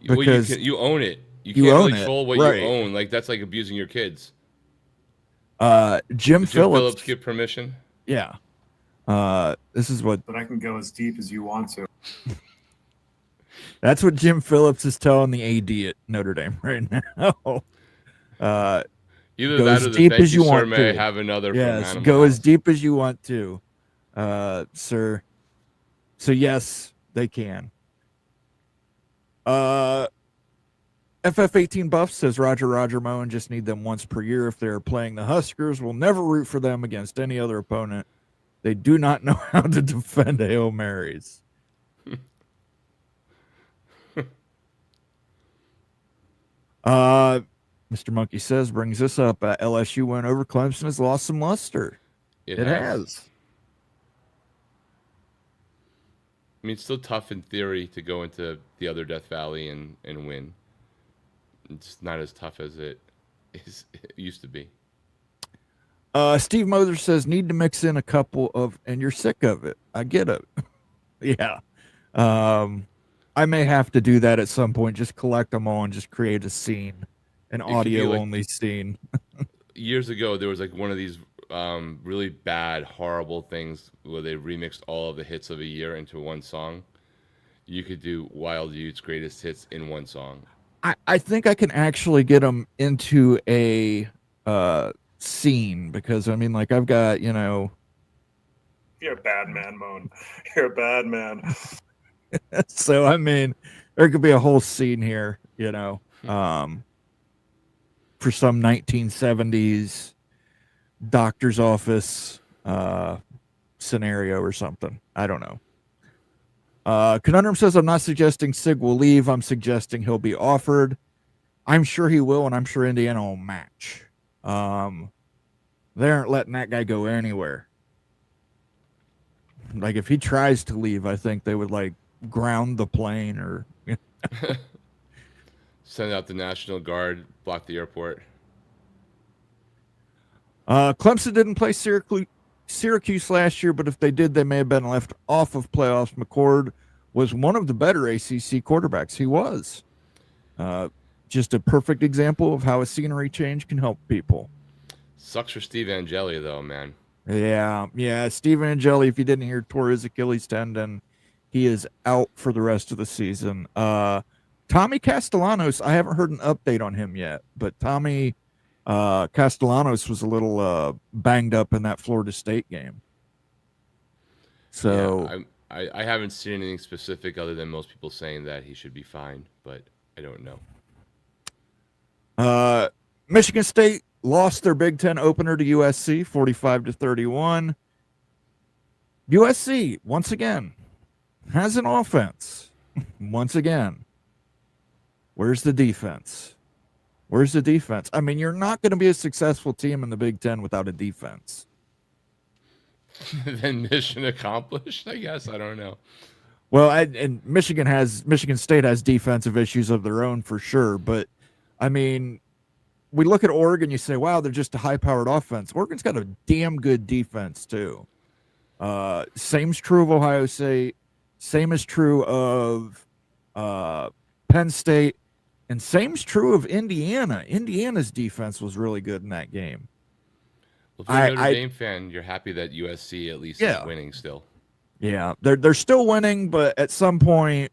Because you own it. You you can't own really it, troll what right. you own. Like, that's like abusing your kids. Jim Did Phillips give permission? Yeah. This is what But I can go as deep as you want to. that's what Jim Phillips is telling the AD at Notre Dame right now. Either Go that as or the deep thank as you, you sir, want may to. have another. Yes, from go Animal as House. deep as you want to, sir. So yes, they can. FF18 Buff says Roger Moen just need them once per year if they're playing the Huskers. We'll never root for them against any other opponent. They do not know how to defend Hail Marys. Mr. Monkey says, brings this up. LSU win over Clemson has lost some luster. It has. I mean, it's still tough in theory to go into the other Death Valley and win. It's not as tough as it used to be. Steve Moser says, need to mix in a couple of, and you're sick of it. I get it. Yeah. I may have to do that at some point. Just collect them all and just create a scene, an audio only scene. Years ago, there was like one of these really bad, horrible things where they remixed all of the hits of a year into one song. You could do Wild Youth's greatest hits in one song. I think I can actually get them into a scene because, I mean, like I've got, You're a bad man, Moan. You're a bad man. So, I mean, there could be a whole scene here, for some 1970s doctor's office scenario or something. I don't know. Conundrum says, I'm not suggesting Sig will leave. I'm suggesting he'll be offered. I'm sure he will, and I'm sure Indiana will match. They aren't letting that guy go anywhere. Like, if he tries to leave, I think they would, like, ground the plane or send out the National Guard, block the airport. Clemson didn't play Syracuse last year, but if they did, they may have been left off of playoffs. McCord was one of the better ACC quarterbacks. He was. Just a perfect example of how a scenery change can help people. Sucks for Steve Angeli, though, man. Yeah. Steve Angeli, if you didn't hear, tore his Achilles tendon. He is out for the rest of the season. Tommy Castellanos, I haven't heard an update on him yet, but Tommy Castellanos was a little banged up in that Florida State game. So yeah, I haven't seen anything specific other than most people saying that he should be fine, but I don't know. Michigan State lost their Big Ten opener to USC, 45-31. USC, once again, has an offense. Once again. Where's the defense? I mean, you're not going to be a successful team in the Big Ten without a defense. Then mission accomplished, I guess. I don't know. Well, and Michigan State has defensive issues of their own for sure. But, I mean, we look at Oregon, you say, wow, they're just a high-powered offense. Oregon's got a damn good defense, too. Same's true of Ohio State. Same is true of Penn State. And same's true of Indiana. Indiana's defense was really good in that game. Well, if you're a Notre Dame fan, you're happy that USC at least is winning still. Yeah, they're still winning, but at some point,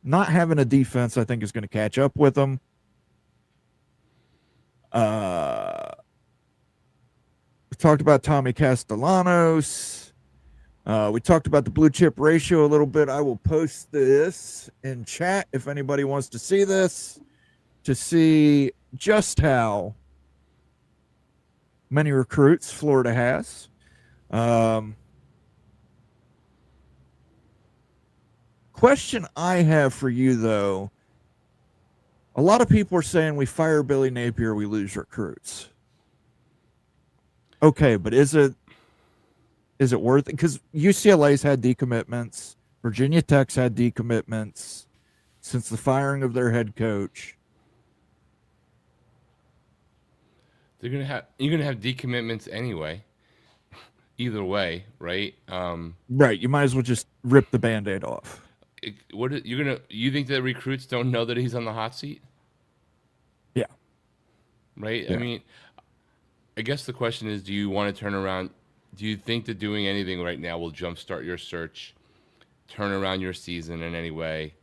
not having a defense, I think, is going to catch up with them. We talked about Tommy Castellanos. We talked about the blue chip ratio a little bit. I will post this in chat if anybody wants to see this, to see just how many recruits Florida has. Question I have for you, though, a lot of people are saying we fire Billy Napier, we lose recruits. Okay, but is it worth it? Because UCLA's had decommitments, Virginia Tech's had decommitments since the firing of their head coach. You're gonna have decommitments anyway. Either way, right? Right. You might as well just rip the Band-Aid off. You think that recruits don't know that he's on the hot seat? Yeah. Right? Yeah. I mean, I guess the question is, do you want to turn around? Do you think that doing anything right now will jumpstart your search, turn around your season in any way?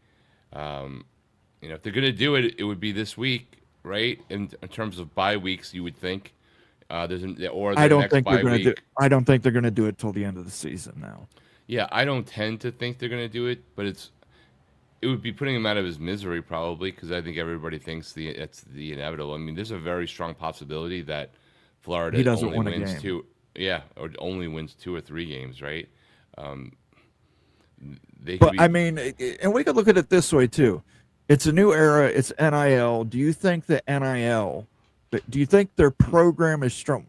If they're going to do it, it would be this week, right? In terms of bye weeks, you would think. I don't think they're going to do it till the end of the season now. Yeah, I don't tend to think they're going to do it, but it would be putting him out of his misery probably, because I think everybody thinks it's the inevitable. I mean, there's a very strong possibility that Florida only wins 2 or 3 games, right? And we could look at it this way too. It's a new era. It's NIL. Do you think that do you think their program is strong?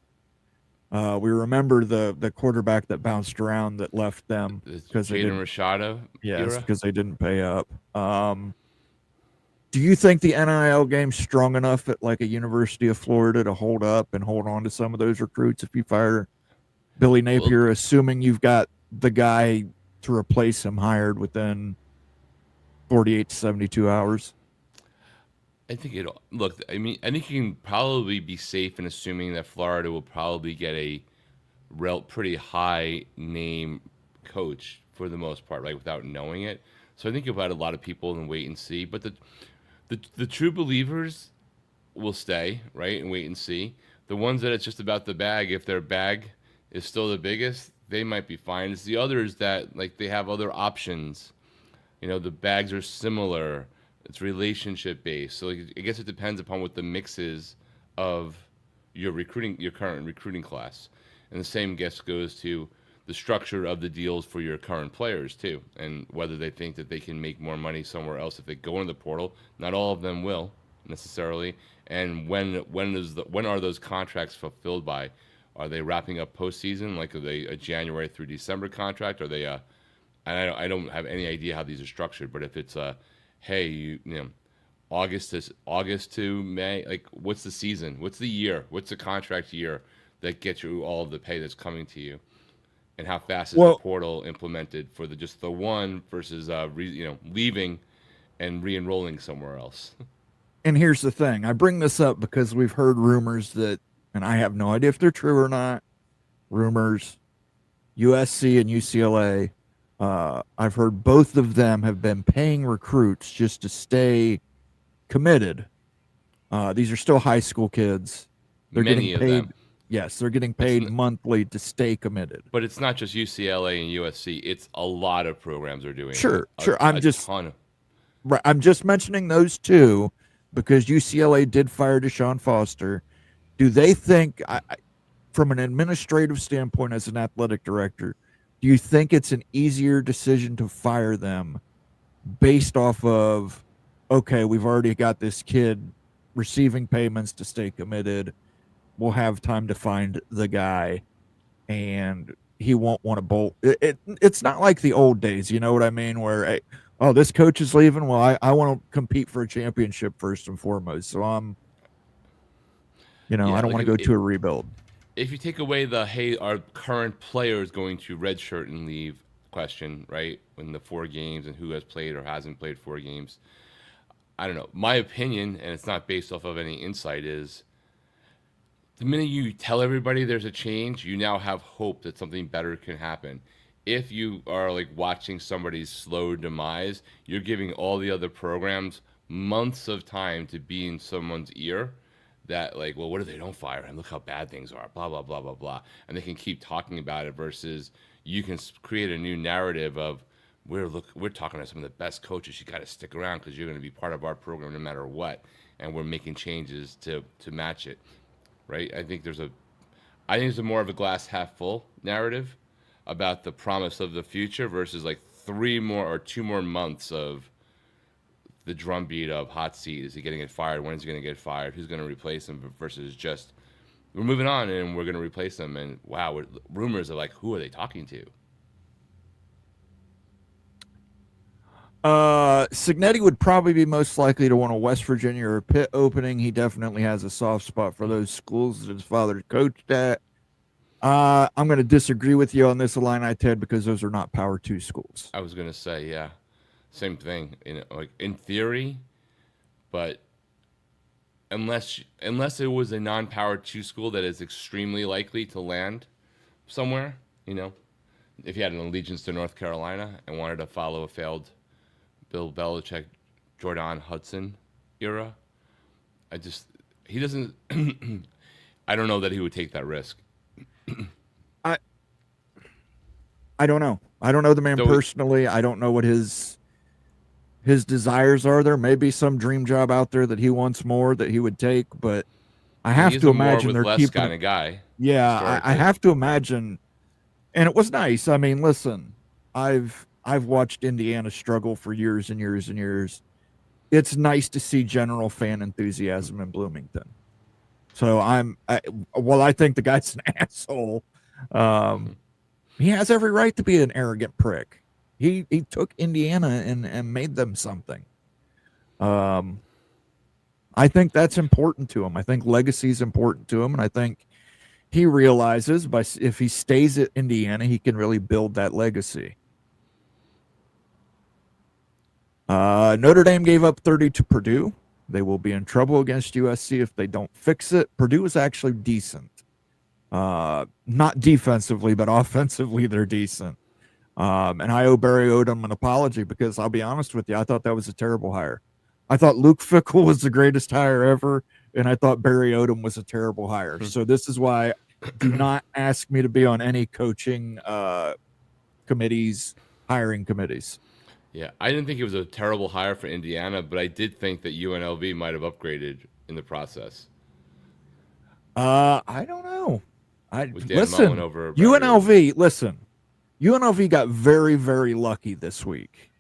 We remember the quarterback that bounced around that left them because they didn't. Rashada. Yes, because they didn't pay up. Do you think the NIL game's strong enough at like a University of Florida to hold up and hold on to some of those recruits if you fire Billy Napier, assuming you've got the guy to replace him hired within 48 to 72 hours? I think I think you can probably be safe in assuming that Florida will probably get a pretty high name coach for the most part, right, without knowing it. So I think about a lot of people and wait and see. But the true believers will stay, right, and wait and see. The ones that it's just about the bag, if their bag is still the biggest, they might be fine. It's the others that, like, they have other options. The bags are similar. It's relationship based. So I guess it depends upon what the mix is of your current recruiting class. And the same guess goes to the structure of the deals for your current players too, and whether they think that they can make more money somewhere else if they go into the portal. Not all of them will necessarily. And when are those contracts fulfilled by? Are they wrapping up postseason? Like, are they a January through December contract? Are they I don't have any idea how these are structured, but if it's August to May, like, what's the season? What's the year? What's the contract year that gets you all of the pay that's coming to you? And how fast is the portal implemented for just the one versus leaving and re-enrolling somewhere else? And here's the thing. I bring this up because we've heard rumors that, and I have no idea if they're true or not, rumors, USC and UCLA, I've heard both of them have been paying recruits just to stay committed. These are still high school kids. They're getting paid. Yes, they're getting paid monthly to stay committed. But it's not just UCLA and USC. It's a lot of programs are doing. Sure. I'm just mentioning those two because UCLA did fire Deshaun Foster. Do they think, from an administrative standpoint as an athletic director, do you think it's an easier decision to fire them based off of, okay, we've already got this kid receiving payments to stay committed. We'll have time to find the guy, and he won't want to bolt. It's not like the old days, you know what I mean? Where, this coach is leaving. Well, I want to compete for a championship first and foremost. So I don't want to go to a rebuild. If you take away our current player is going to redshirt and leave question, right, in the 4 games and who has played or hasn't played 4 games, I don't know. My opinion, and it's not based off of any insight, is the minute you tell everybody there's a change, you now have hope that something better can happen. If you are like watching somebody's slow demise, you're giving all the other programs months of time to be in someone's ear that like, well, what if they don't fire him? Look how bad things are, blah, blah, blah, blah, blah. And they can keep talking about it versus you can create a new narrative of we're talking to some of the best coaches. You got to stick around because you're going to be part of our program no matter what. And we're making changes to match it, right? I think there's a more of a glass half full narrative about the promise of the future versus like 2 more months of the drumbeat of hot seat. Is he going to get fired? When is he going to get fired? Who's going to replace him? Versus just we're moving on and we're going to replace him. And wow, rumors are like, who are they talking to? Signetti would probably be most likely to want a West Virginia or Pitt opening. He definitely has a soft spot for those schools that his father coached at. I'm going to disagree with you on this, Illini, Ted, because those are not Power 2 schools. I was going to say, yeah, same thing. In theory, but unless it was a non-Power 2 school that is extremely likely to land somewhere, if you had an allegiance to North Carolina and wanted to follow a failed Bill Belichick, Jordan Hudson era, he doesn't. I don't know that he would take that risk. I don't know. I don't know the man personally. I don't know what his desires are. There may be some dream job out there that he wants more that he would take, but I have to imagine they're keeping kind of guy. Yeah, I have to imagine. And it was nice. I mean, listen, I've watched Indiana struggle for years and years and years. It's nice to see general fan enthusiasm in Bloomington. So I think the guy's an asshole. He has every right to be an arrogant prick. He took Indiana and made them something. I think that's important to him. I think legacy is important to him, and I think he realizes if he stays at Indiana, he can really build that legacy. Notre Dame gave up 30 to Purdue. They will be in trouble against USC if they don't fix it. Purdue is actually decent. Not defensively, but offensively, they're decent. And I owe Barry Odom an apology because I'll be honest with you, I thought that was a terrible hire. I thought Luke Fickell was the greatest hire ever, and I thought Barry Odom was a terrible hire. So this is why do not ask me to be on any coaching committees, hiring committees. Yeah, I didn't think it was a terrible hire for Indiana, but I did think that UNLV might have upgraded in the process. I don't know. Listen, UNLV got very, very lucky this week.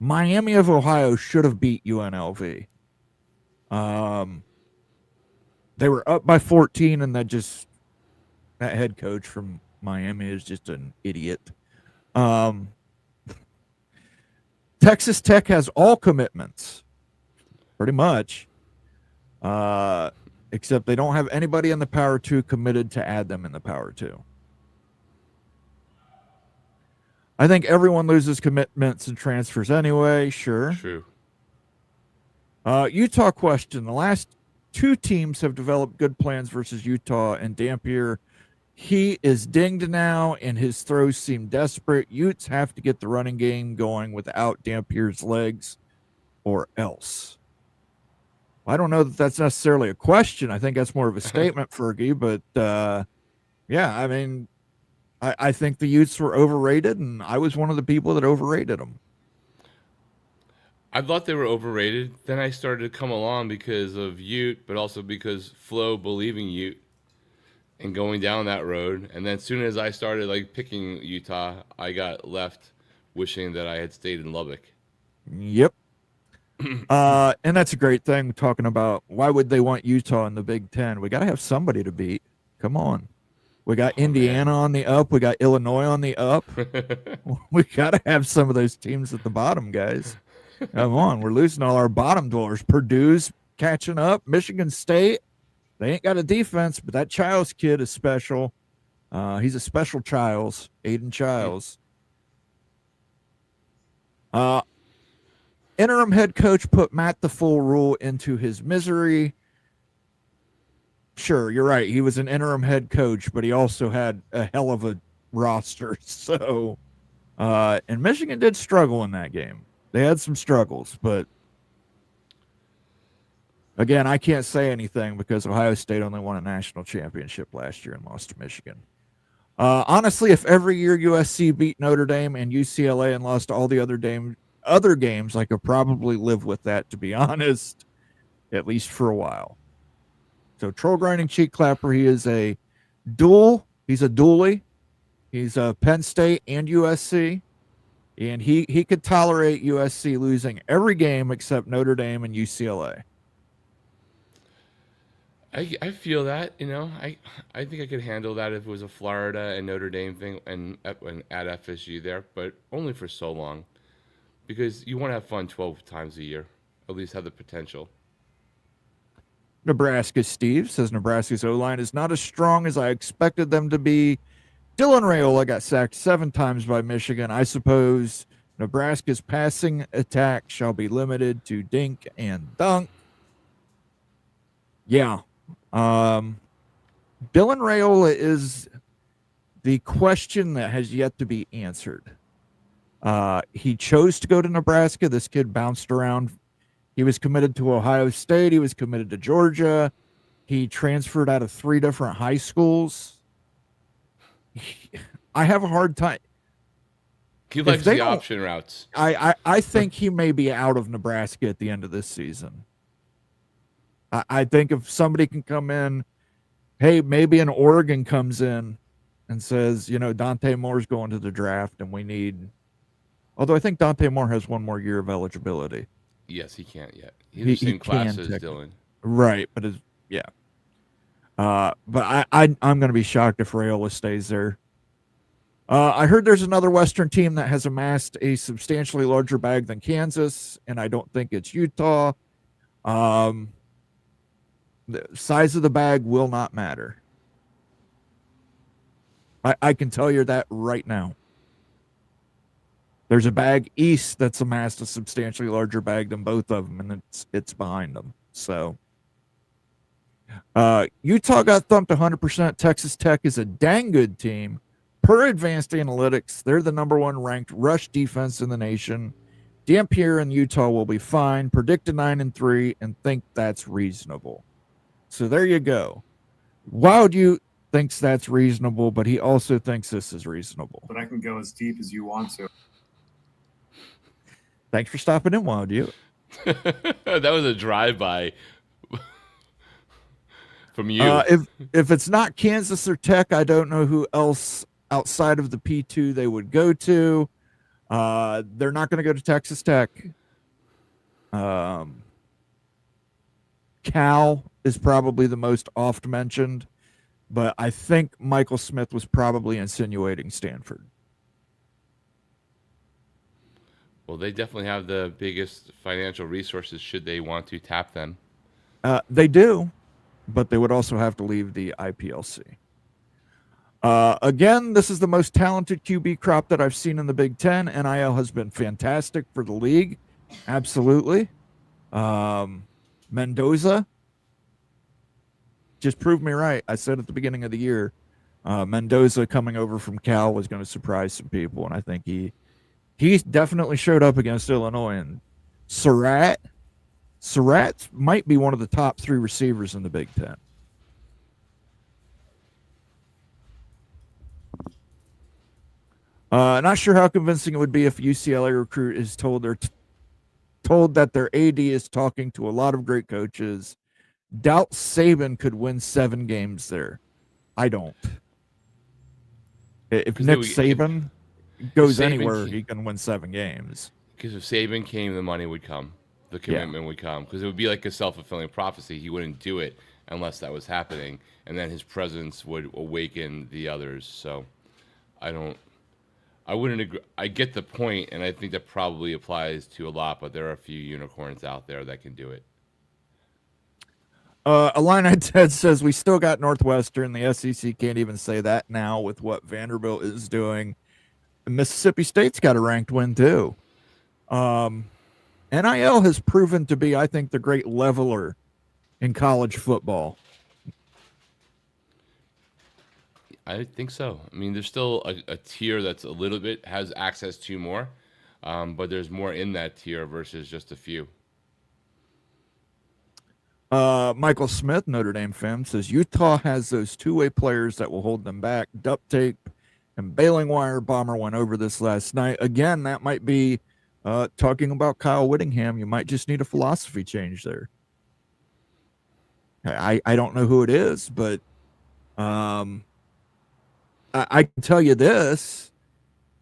Miami of Ohio should have beat UNLV. They were up by 14, and that head coach from Miami is just an idiot. Texas Tech has all commitments, pretty much, except they don't have anybody in the Power 2 committed to add them in the Power 2. I think everyone loses commitments and transfers anyway, sure. True. Utah question. The last 2 teams have developed good plans versus Utah and Dampier. He is dinged now, and his throws seem desperate. Utes have to get the running game going without Dampier's legs or else. I don't know that that's necessarily a question. I think that's more of a statement, Fergie. But, yeah, I mean, I think the Utes were overrated, and I was one of the people that overrated them. I thought they were overrated. Then I started to come along because of Ute, but also because Flo believing Ute and going down that road. And then as soon as I started picking Utah, I got left wishing that I had stayed in Lubbock. Yep. And that's a great thing, talking about why would they want Utah in the Big Ten? We got to have somebody to beat. Come on. We got Indiana on the up. We got Illinois on the up. We got to have some of those teams at the bottom, guys. Come on. We're losing all our bottom dwellers. Purdue's catching up. Michigan State, they ain't got a defense, but that Childs kid is special. He's a special Childs, Aiden Childs. Interim head coach put Matt the Full Rule into his misery. Sure, you're right. He was an interim head coach, but he also had a hell of a roster. So, and Michigan did struggle in that game. They had some struggles, but Again, I can't say anything because Ohio State only won a national championship last year and lost to Michigan. Honestly, if every year USC beat Notre Dame and UCLA and lost all the other games, I could probably live with that, to be honest, at least for a while. So troll grinding cheek clapper, he's a dually. He's a Penn State and USC. And he could tolerate USC losing every game except Notre Dame and UCLA. I feel that, I think I could handle that if it was a Florida and Notre Dame thing and at FSU there, but only for so long, because you want to have fun 12 times a year, at least have the potential. Nebraska Steve says Nebraska's O-line is not as strong as I expected them to be. Dylan Raiola got sacked 7 times by Michigan. I suppose Nebraska's passing attack shall be limited to dink and dunk. Yeah. Dylan Raiola is the question that has yet to be answered. He chose to go to Nebraska. This kid bounced around. He was committed to Ohio State. He was committed to Georgia. He transferred out of 3 different high schools. I have a hard time. He likes the option routes. I think he may be out of Nebraska at the end of this season. I think if somebody can come in, hey, maybe an Oregon comes in and says, Dante Moore's going to the draft and we need, although I think Dante Moore has 1 more year of eligibility. Yes, he can't yet. He's in the same class as Dylan. Right, but yeah. But I'm going to be shocked if Raiola stays there. I heard there's another Western team that has amassed a substantially larger bag than Kansas, and I don't think it's Utah. The size of the bag will not matter. I can tell you that right now. There's a bag east that's amassed a substantially larger bag than both of them, and it's behind them. So Utah got thumped 100%. Texas Tech is a dang good team. Per advanced analytics, they're the number 1 ranked rush defense in the nation. Dampier and Utah will be fine. Predict a 9-3 and think that's reasonable. So there you go. Wildute thinks that's reasonable, but he also thinks this is reasonable. But I can go as deep as you want to. Thanks for stopping in, Wildute. That was a drive-by from you. If it's not Kansas or Tech, I don't know who else outside of the P2 they would go to. They're not going to go to Texas Tech. Cal is probably the most oft mentioned, but I think Michael Smith was probably insinuating Stanford. Well, they definitely have the biggest financial resources should they want to tap them. They do, but they would also have to leave the IPLC. Again, this is the most talented QB crop that I've seen in the Big Ten. NIL has been fantastic for the league. Absolutely. Mendoza just proved me right. I said at the beginning of the year, Mendoza coming over from Cal was going to surprise some people, and I think he definitely showed up against Illinois. And Surratt might be one of the top 3 receivers in the Big Ten. Not sure how convincing it would be if UCLA recruit is told that their AD is talking to a lot of great coaches. Doubt Saban could win 7 games there. I don't. If Nick Saban goes anywhere, he can win 7 games. Because if Saban came, the money would come. The commitment would come. Because it would be like a self-fulfilling prophecy. He wouldn't do it unless that was happening. And then his presence would awaken the others. So I wouldn't agree. I get the point, and I think that probably applies to a lot, but there are a few unicorns out there that can do it. Illini Ted says we still got Northwestern. The SEC can't even say that now with what Vanderbilt is doing. Mississippi State's got a ranked win too. NIL has proven to be, I think, the great leveler in college football. I think so. I mean, there's still a tier that's a little bit has access to more, but there's more in that tier versus just a few. Michael Smith, Notre Dame fan, says Utah has those two-way players that will hold them back. Duct tape and baling wire. Bomber went over this last night. Again, that might be talking about Kyle Whittingham. You might just need a philosophy change there. I don't know who it is, but I can tell you this.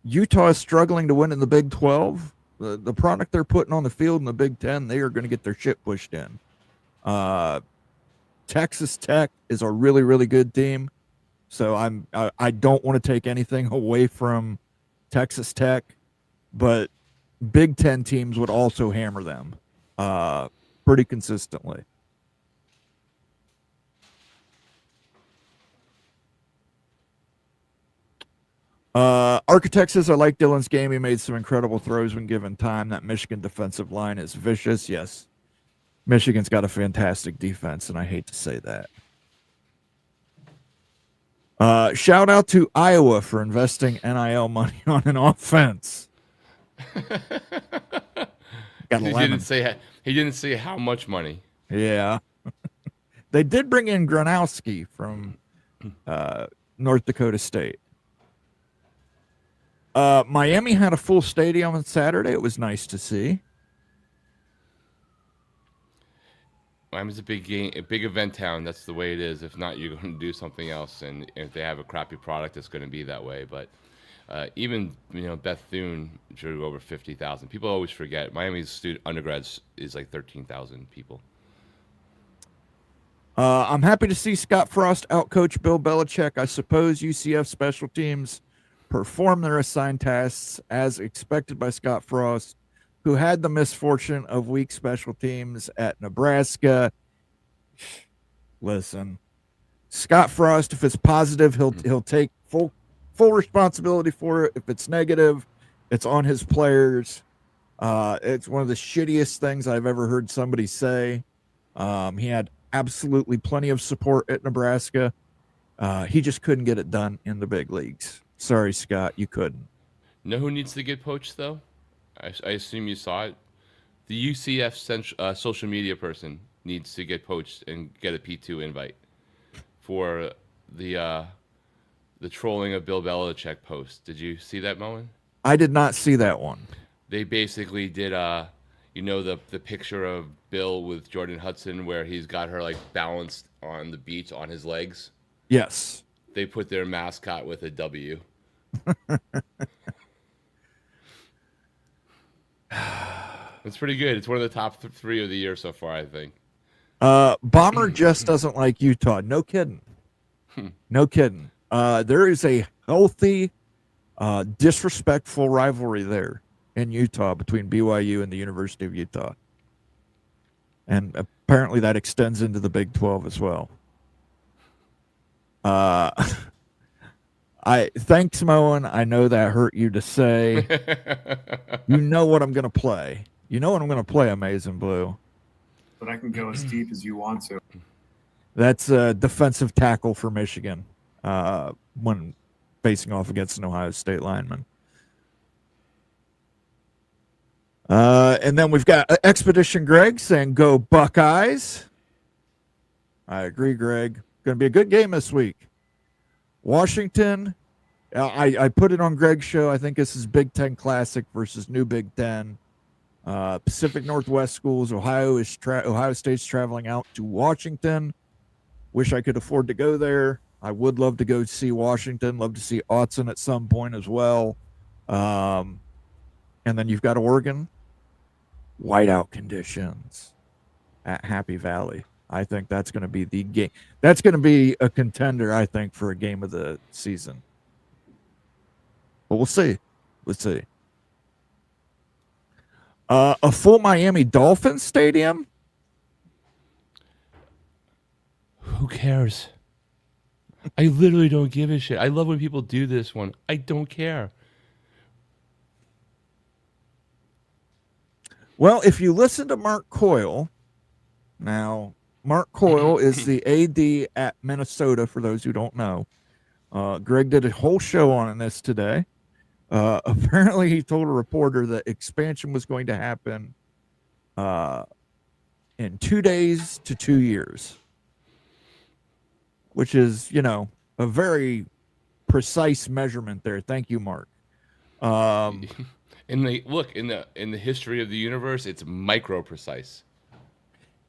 Utah is struggling to win in the Big 12. The product they're putting on the field in the Big 10, they are going to get their shit pushed in. Texas Tech is a really, really good team. So I don't want to take anything away from Texas Tech, but Big 10 teams would also hammer them pretty consistently. Architect says, I like Dylan's game. He made some incredible throws when given time. That Michigan defensive line is vicious. Yes, Michigan's got a fantastic defense, and I hate to say that. Shout out to Iowa for investing NIL money on an offense. Got He didn't say how much money. Yeah. They did bring in Gronowski from North Dakota State. Miami had a full stadium on Saturday. It was nice to see. Miami's a big game, a big event town. That's the way it is. If not, you're going to do something else. And if they have a crappy product, it's going to be that way. But even Bethune drew over 50,000. People always forget Miami's undergrads is like 13,000 people. I'm happy to see Scott Frost outcoach Bill Belichick. I suppose UCF special teams perform their assigned tasks as expected by Scott Frost, who had the misfortune of weak special teams at Nebraska. Listen, Scott Frost, if it's positive, he'll take full responsibility for it. If it's negative, it's on his players. It's one of the shittiest things I've ever heard somebody say. He had absolutely plenty of support at Nebraska. He just couldn't get it done in the big leagues. Sorry, Scott, you couldn't. Know who needs to get poached, though? I assume you saw it. The UCF social media person needs to get poached and get a P2 invite for the trolling of Bill Belichick post. Did you see that, Moen? I did not see that one. They basically did, the picture of Bill with Jordan Hudson where he's got her like balanced on the beach on his legs. Yes. They put their mascot with a W. It's pretty good. It's one of the top 3 of the year so far, I think. Bomber just doesn't like Utah. No kidding. No kidding. There is a healthy, disrespectful rivalry there in Utah between BYU and the University of Utah. And apparently that extends into the Big 12 as well. Thanks, Moen. I know that hurt you to say. You know what I'm going to play. You know what I'm going to play, Amazing Blue. But I can go as deep as you want to. That's a defensive tackle for Michigan when facing off against an Ohio State lineman. And then we've got Expedition Greg saying, go Buckeyes. I agree, Greg. Going to be a good game this week. Washington, I put it on Greg's show. I think this is Big Ten Classic versus New Big Ten. Pacific Northwest schools. Ohio State's traveling out to Washington. Wish I could afford to go there. I would love to go see Washington. Love to see Autzen at some point as well. And then you've got Oregon. Whiteout conditions at Happy Valley. I think that's going to be the game. That's going to be a contender, I think, for a game of the season. But we'll see. Let's see. A full Miami Dolphins stadium? Who cares? I literally don't give a shit. I love when people do this one. I don't care. Well, if you listen to Mark Coyle, now, Mark Coyle is the AD at Minnesota, for those who don't know. Greg did a whole show on this today. Apparently, he told a reporter that expansion was going to happen in 2 days to 2 years, which is, a very precise measurement there. Thank you, Mark. In the history of the universe, it's micro precise.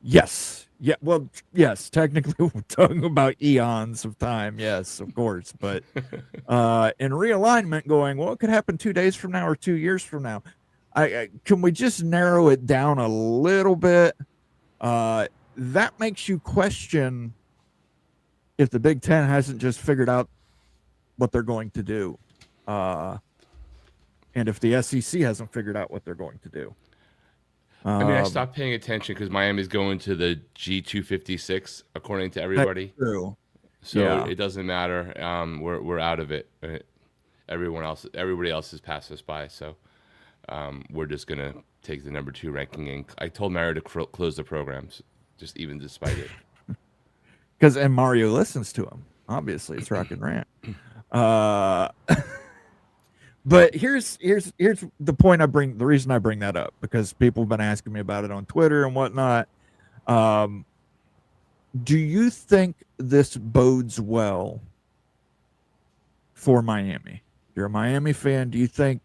Yes. Yeah. Well, yes. Technically, we're talking about eons of time. Yes, of course. But in realignment, going, well, it could happen 2 days from now or 2 years from now. Can we just narrow it down a little bit? That makes you question if the Big Ten hasn't just figured out what they're going to do, and if the SEC hasn't figured out what they're going to do. I stopped paying attention because Miami's going to the G256, according to everybody. That's true. So it doesn't matter. We're out of it. Everybody else has passed us by. So we're just gonna take the number 2 ranking. And I told Mario to close the programs, just even despite it. And Mario listens to him. Obviously, it's Rock and Rant. But here's the point the reason I bring that up, because people have been asking me about it on Twitter and whatnot. Do you think this bodes well for Miami? You're a Miami fan. Do you think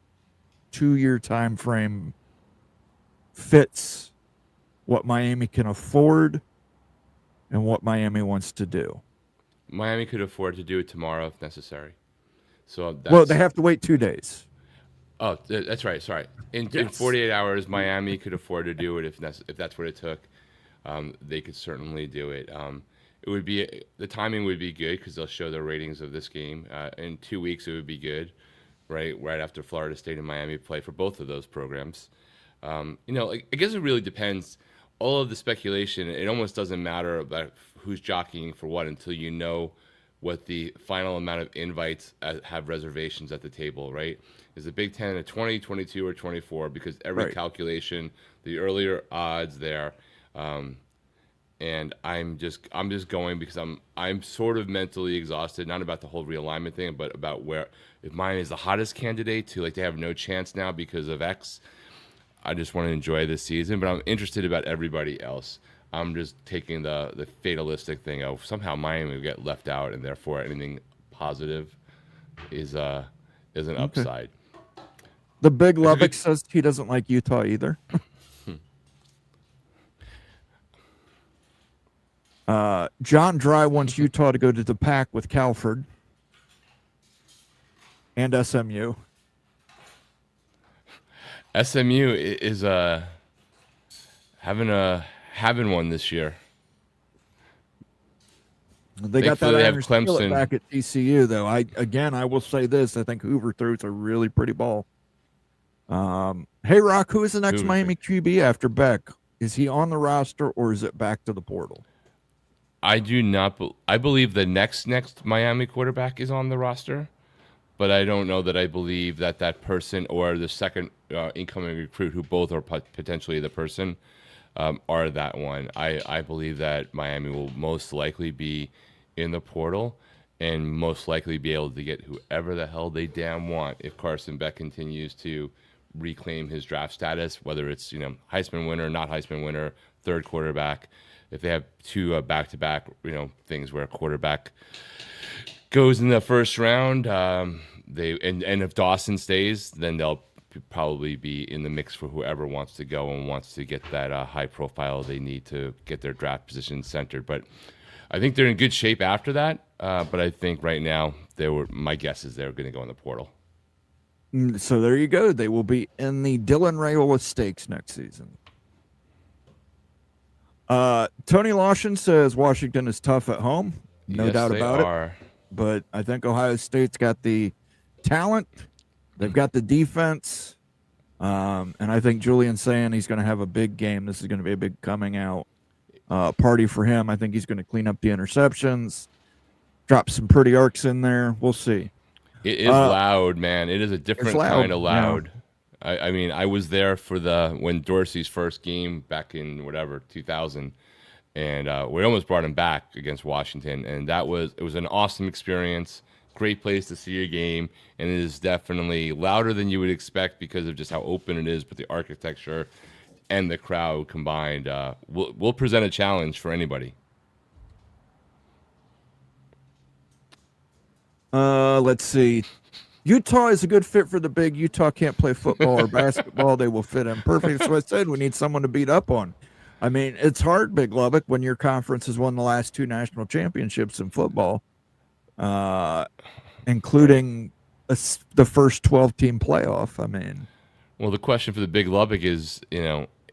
2-year time frame fits what Miami can afford and what Miami wants to do? Miami could afford to do it tomorrow if necessary. So they have to wait 2 days. Oh, that's right. Sorry. In 48 hours, Miami could afford to do it if that's what it took. They could certainly do it. It would be the timing would be good because they'll show the ratings of this game. In 2 weeks, it would be good, right after Florida State and Miami play for both of those programs. I guess it really depends. All of the speculation, it almost doesn't matter about who's jockeying for what until you know what the final amount of invites have reservations at the table, right? Is the Big Ten a 20, 22, or 24? Because every calculation, the earlier odds there, and I'm just going because I'm sort of mentally exhausted, not about the whole realignment thing, but about where if mine is the hottest candidate to they have no chance now because of X. I just want to enjoy this season, but I'm interested about everybody else. I'm just taking the fatalistic thing of somehow Miami will get left out, and therefore anything positive is an upside. The Big Lubbock says he doesn't like Utah either. John Dry wants Utah to go to the pack with Calford and SMU. SMU is having one this year. They got that Iron Skillet back at TCU, though. I will say this. I think Hoover throws a really pretty ball. Hey, Rock, who is the next Miami QB after Beck? Is he on the roster or is it back to the portal? I do not. I believe the next Miami quarterback is on the roster, but I don't know that I believe that person or the second incoming recruit, who both are potentially the person, are that one. I believe that Miami will most likely be in the portal and most likely be able to get whoever the hell they damn want if Carson Beck continues to reclaim his draft status, whether it's Heisman winner, not Heisman winner, third quarterback. If they have 2 back-to-back things where a quarterback goes in the first round, and if Dawson stays, then they'll probably be in the mix for whoever wants to go and wants to get that high profile they need to get their draft position centered. But I think they're in good shape after that. But I think right now my guess is they're going to go in the portal. So there you go. They will be in the Dylan Raiola stakes next season. Tony Lawson says Washington is tough at home. No doubt about it. But I think Ohio State's got the talent. They've got the defense. And I think Julian's saying he's going to have a big game. This is going to be a big coming out party for him. I think he's going to clean up the interceptions, drop some pretty arcs in there. We'll see. It is loud, man. It is a different kind of loud. Yeah. I mean, I was there for when Dorsey's first game back in 2000, and we almost brought him back against Washington, and it was an awesome experience. Great place to see a game, and it is definitely louder than you would expect because of just how open it is, but the architecture, and the crowd combined will present a challenge for anybody. Let's see. Utah is a good fit for the big. Utah can't play football or basketball. They will fit in perfect. That's what I said. We need someone to beat up on. I mean, it's hard, Big Lubbock, when your conference has won the last 2 national championships in football, including the first 12-team playoff. I mean, well, the question for the Big Lubbock is,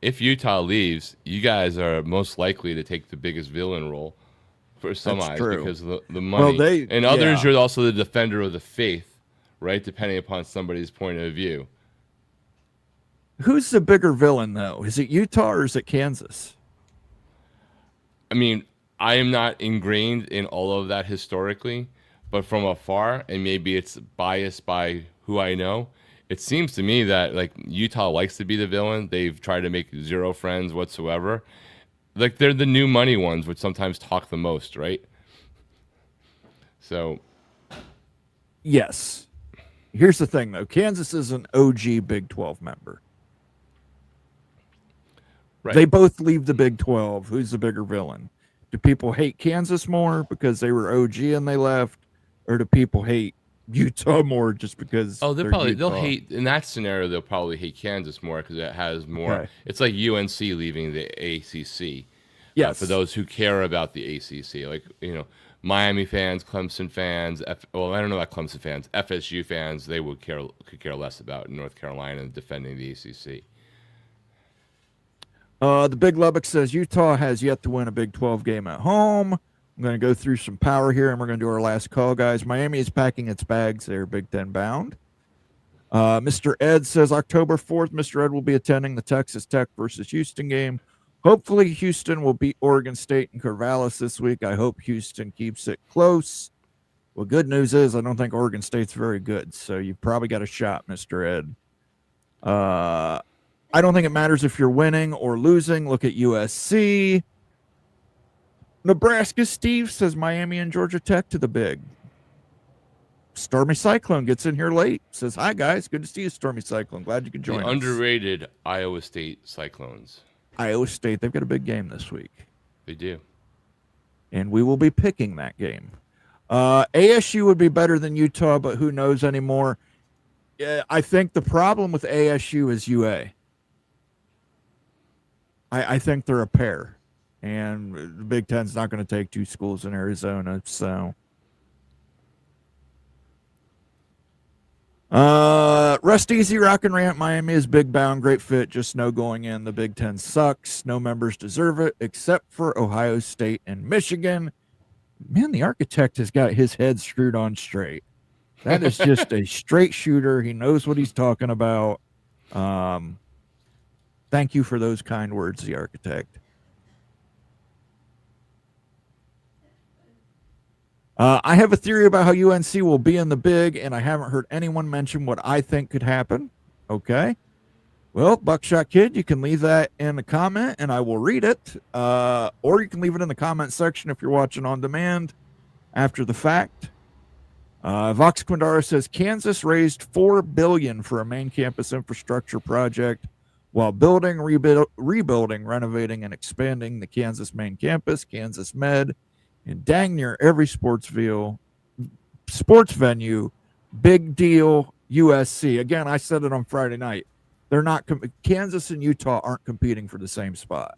if Utah leaves, you guys are most likely to take the biggest villain role for some eyes because of the money. Well, and others, you're also the defender of the faith, right? Depending upon somebody's point of view. Who's the bigger villain, though? Is it Utah or is it Kansas? I mean, I am not ingrained in all of that historically, but from afar, and maybe it's biased by who I know, it seems to me that like Utah likes to be the villain. They've tried to make 0 friends whatsoever. Like they're the new money ones, which sometimes talk the most, right? So, yes. Here's the thing, though. Kansas is an OG Big 12 member. right. They both leave the Big 12. Who's the bigger villain? Do people hate Kansas more because they were OG and they left? Or do people hate Utah more just because they'll hate in that scenario. They'll probably hate Kansas more because it has more. Okay. It's like UNC leaving the ACC. Yes. For those who care about the ACC, like Miami fans, Clemson fans. I don't know about Clemson fans. FSU fans, they could care less about North Carolina defending the ACC. The Big Lubbock says Utah has yet to win a Big 12 game at home. I'm going to go through some power here, and we're going to do our last call, guys. Miami is packing its bags. They're Big Ten bound. Mr. Ed says October 4th, Mr. Ed will be attending the Texas Tech versus Houston game. Hopefully, Houston will beat Oregon State in Corvallis this week. I hope Houston keeps it close. Well, good news is I don't think Oregon State's very good, so you've probably got a shot, Mr. Ed. I don't think it matters if you're winning or losing. Look at USC. Nebraska Steve says Miami and Georgia Tech to the big. Stormy Cyclone gets in here late. Says, hi, guys. Good to see you, Stormy Cyclone. Glad you could join us. Underrated Iowa State Cyclones. Iowa State, they've got a big game this week. They do. And we will be picking that game. ASU would be better than Utah, but who knows anymore. I think the problem with ASU is UA. I think they're a pair. And the Big Ten's not going to take 2 schools in Arizona. So, rest easy, rock and rant. Miami is big bound, great fit. Just no going in. The Big Ten sucks. No members deserve it, except for Ohio State and Michigan. Man, the architect has got his head screwed on straight. That is just a straight shooter. He knows what he's talking about. Thank you for those kind words, the architect. I have a theory about how UNC will be in the big, and I haven't heard anyone mention what I think could happen. Okay. Well, Buckshot Kid, you can leave that in the comment, and I will read it. Or you can leave it in the comment section if you're watching on demand after the fact. Vox Quindara says Kansas raised $4 billion for a main campus infrastructure project while building, rebuilding, renovating, and expanding the Kansas main campus, Kansas Med, and dang near every sports venue. Big deal, USC. Again, I said it on Friday night. They're not Kansas and Utah aren't competing for the same spot.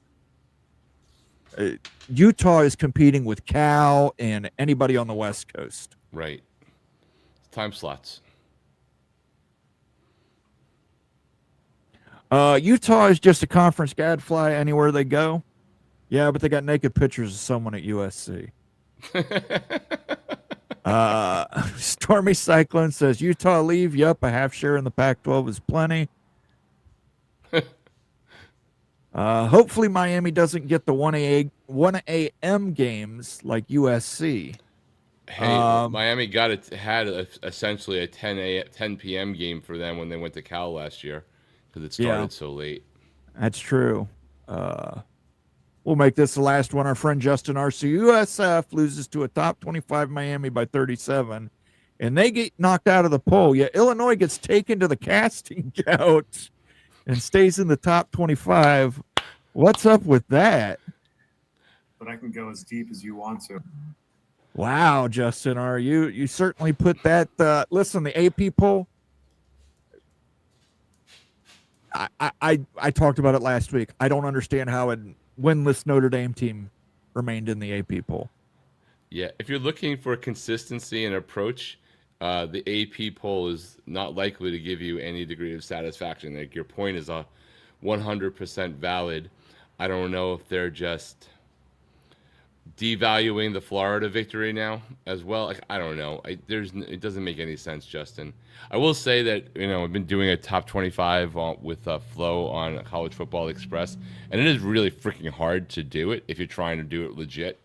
Utah is competing with Cal and anybody on the West Coast. Right. Time slots. Utah is just a conference gadfly anywhere they go. Yeah, but they got naked pictures of someone at USC. Stormy Cyclone says Utah leave. Yup, a half share in the Pac-12 is plenty. Hopefully Miami doesn't get the 1 a.m. games like USC. Hey, Miami had essentially a 10 p.m. game for them when they went to Cal last year because it started so late. That's true. We'll make this the last one. Our friend Justin RC USF loses to a top 25 Miami by 37, and they get knocked out of the poll. Yet Illinois gets taken to the casting couch and stays in the top 25. What's up with that? But I can go as deep as you want to. Wow, Justin, are you certainly put that listen, the AP poll. I talked about it last week. I don't understand how a winless Notre Dame team remained in the AP poll. Yeah, if you're looking for consistency and approach, the AP poll is not likely to give you any degree of satisfaction. Like your point is 100% valid. I don't know if they're just devaluing the Florida victory now as well. Like, I don't know. It doesn't make any sense, Justin. I will say that I've been doing a top 25 with Flo on College Football Express, and it is really freaking hard to do it if you're trying to do it legit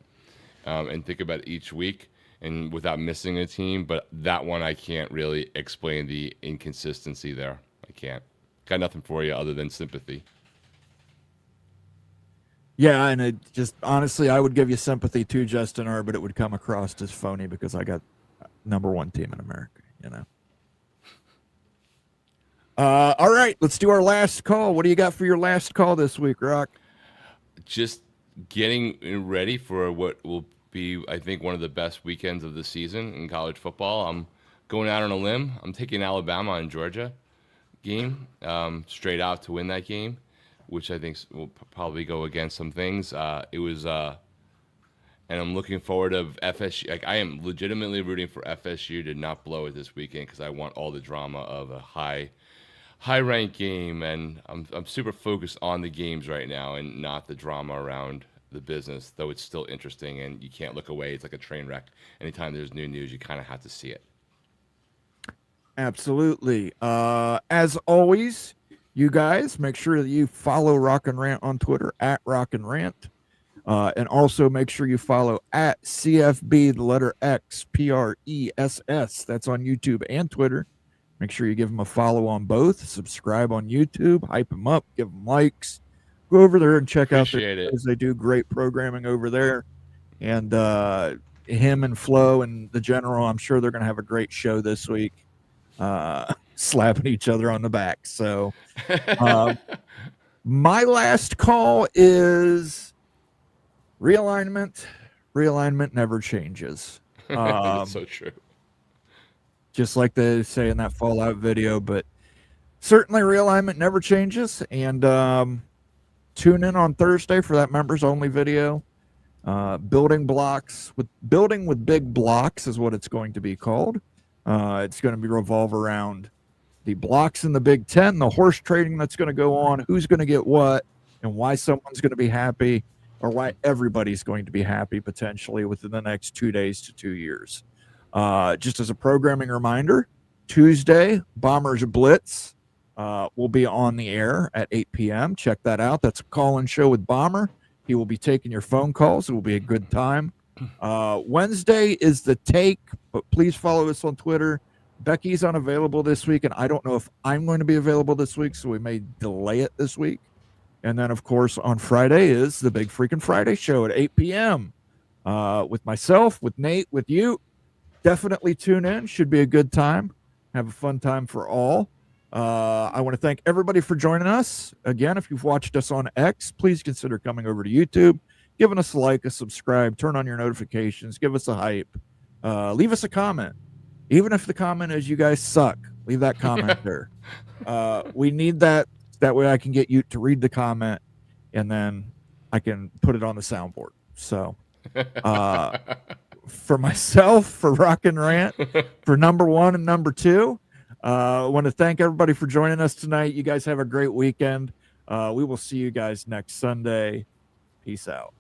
and think about each week and without missing a team. But that one I can't really explain the inconsistency there. I can't. Got nothing for you other than sympathy. Yeah, and it just honestly, I would give you sympathy too, Justin R, but it would come across as phony because I got number one team in America, All right, let's do our last call. What do you got for your last call this week, Rock? Just getting ready for what will be, I think, one of the best weekends of the season in college football. I'm going out on a limb. I'm taking Alabama and Georgia game straight out to win that game, which I think will probably go against some things. And I'm looking forward to FSU. Like, I am legitimately rooting for FSU to not blow it this weekend because I want all the drama of a high-ranked game, and I'm super focused on the games right now and not the drama around the business, though it's still interesting and you can't look away. It's like a train wreck. Anytime there's new news, you kind of have to see it. Absolutely. As always, you guys make sure that you follow Rock and Rant on Twitter at Rock and Rant. And also make sure you follow at CFB, the letter X, PRESS. That's on YouTube and Twitter. Make sure you give them a follow on both. Subscribe on YouTube. Hype them up. Give them likes. Go over there and check out their videos. They do great programming over there. And him and Flo and the General, I'm sure they're going to have a great show this week. Slapping each other on the back. So my last call is realignment. Realignment never changes. That's so true. Just like they say in that Fallout video, but certainly realignment never changes. And tune in on Thursday for that members only video. Building with big blocks is what it's going to be called. It's going to be revolve around the blocks in the Big Ten, the horse trading that's going to go on, who's going to get what, and why someone's going to be happy, or why everybody's going to be happy potentially within the next 2 days to 2 years. Just as a programming reminder, Tuesday, Bombers Blitz will be on the air at 8 p.m. Check that out. That's a call-in show with Bomber. He will be taking your phone calls. It will be a good time. Wednesday is the take, but please follow us on Twitter. Becky's unavailable this week, and I don't know if I'm going to be available this week, so we may delay it this week. And then, of course, on Friday is the Big Freaking Friday show at 8 p.m. With myself, with Nate, with you. Definitely tune in. Should be a good time. Have a fun time for all. I want to thank everybody for joining us. Again, if you've watched us on X, please consider coming over to YouTube, giving us a like, a subscribe, turn on your notifications, give us a hype, leave us a comment. Even if the comment is you guys suck, leave that comment there. We need that. That way I can get you to read the comment, and then I can put it on the soundboard. So for myself, for Rock and Rant, for number one and number two, I want to thank everybody for joining us tonight. You guys have a great weekend. We will see you guys next Sunday. Peace out.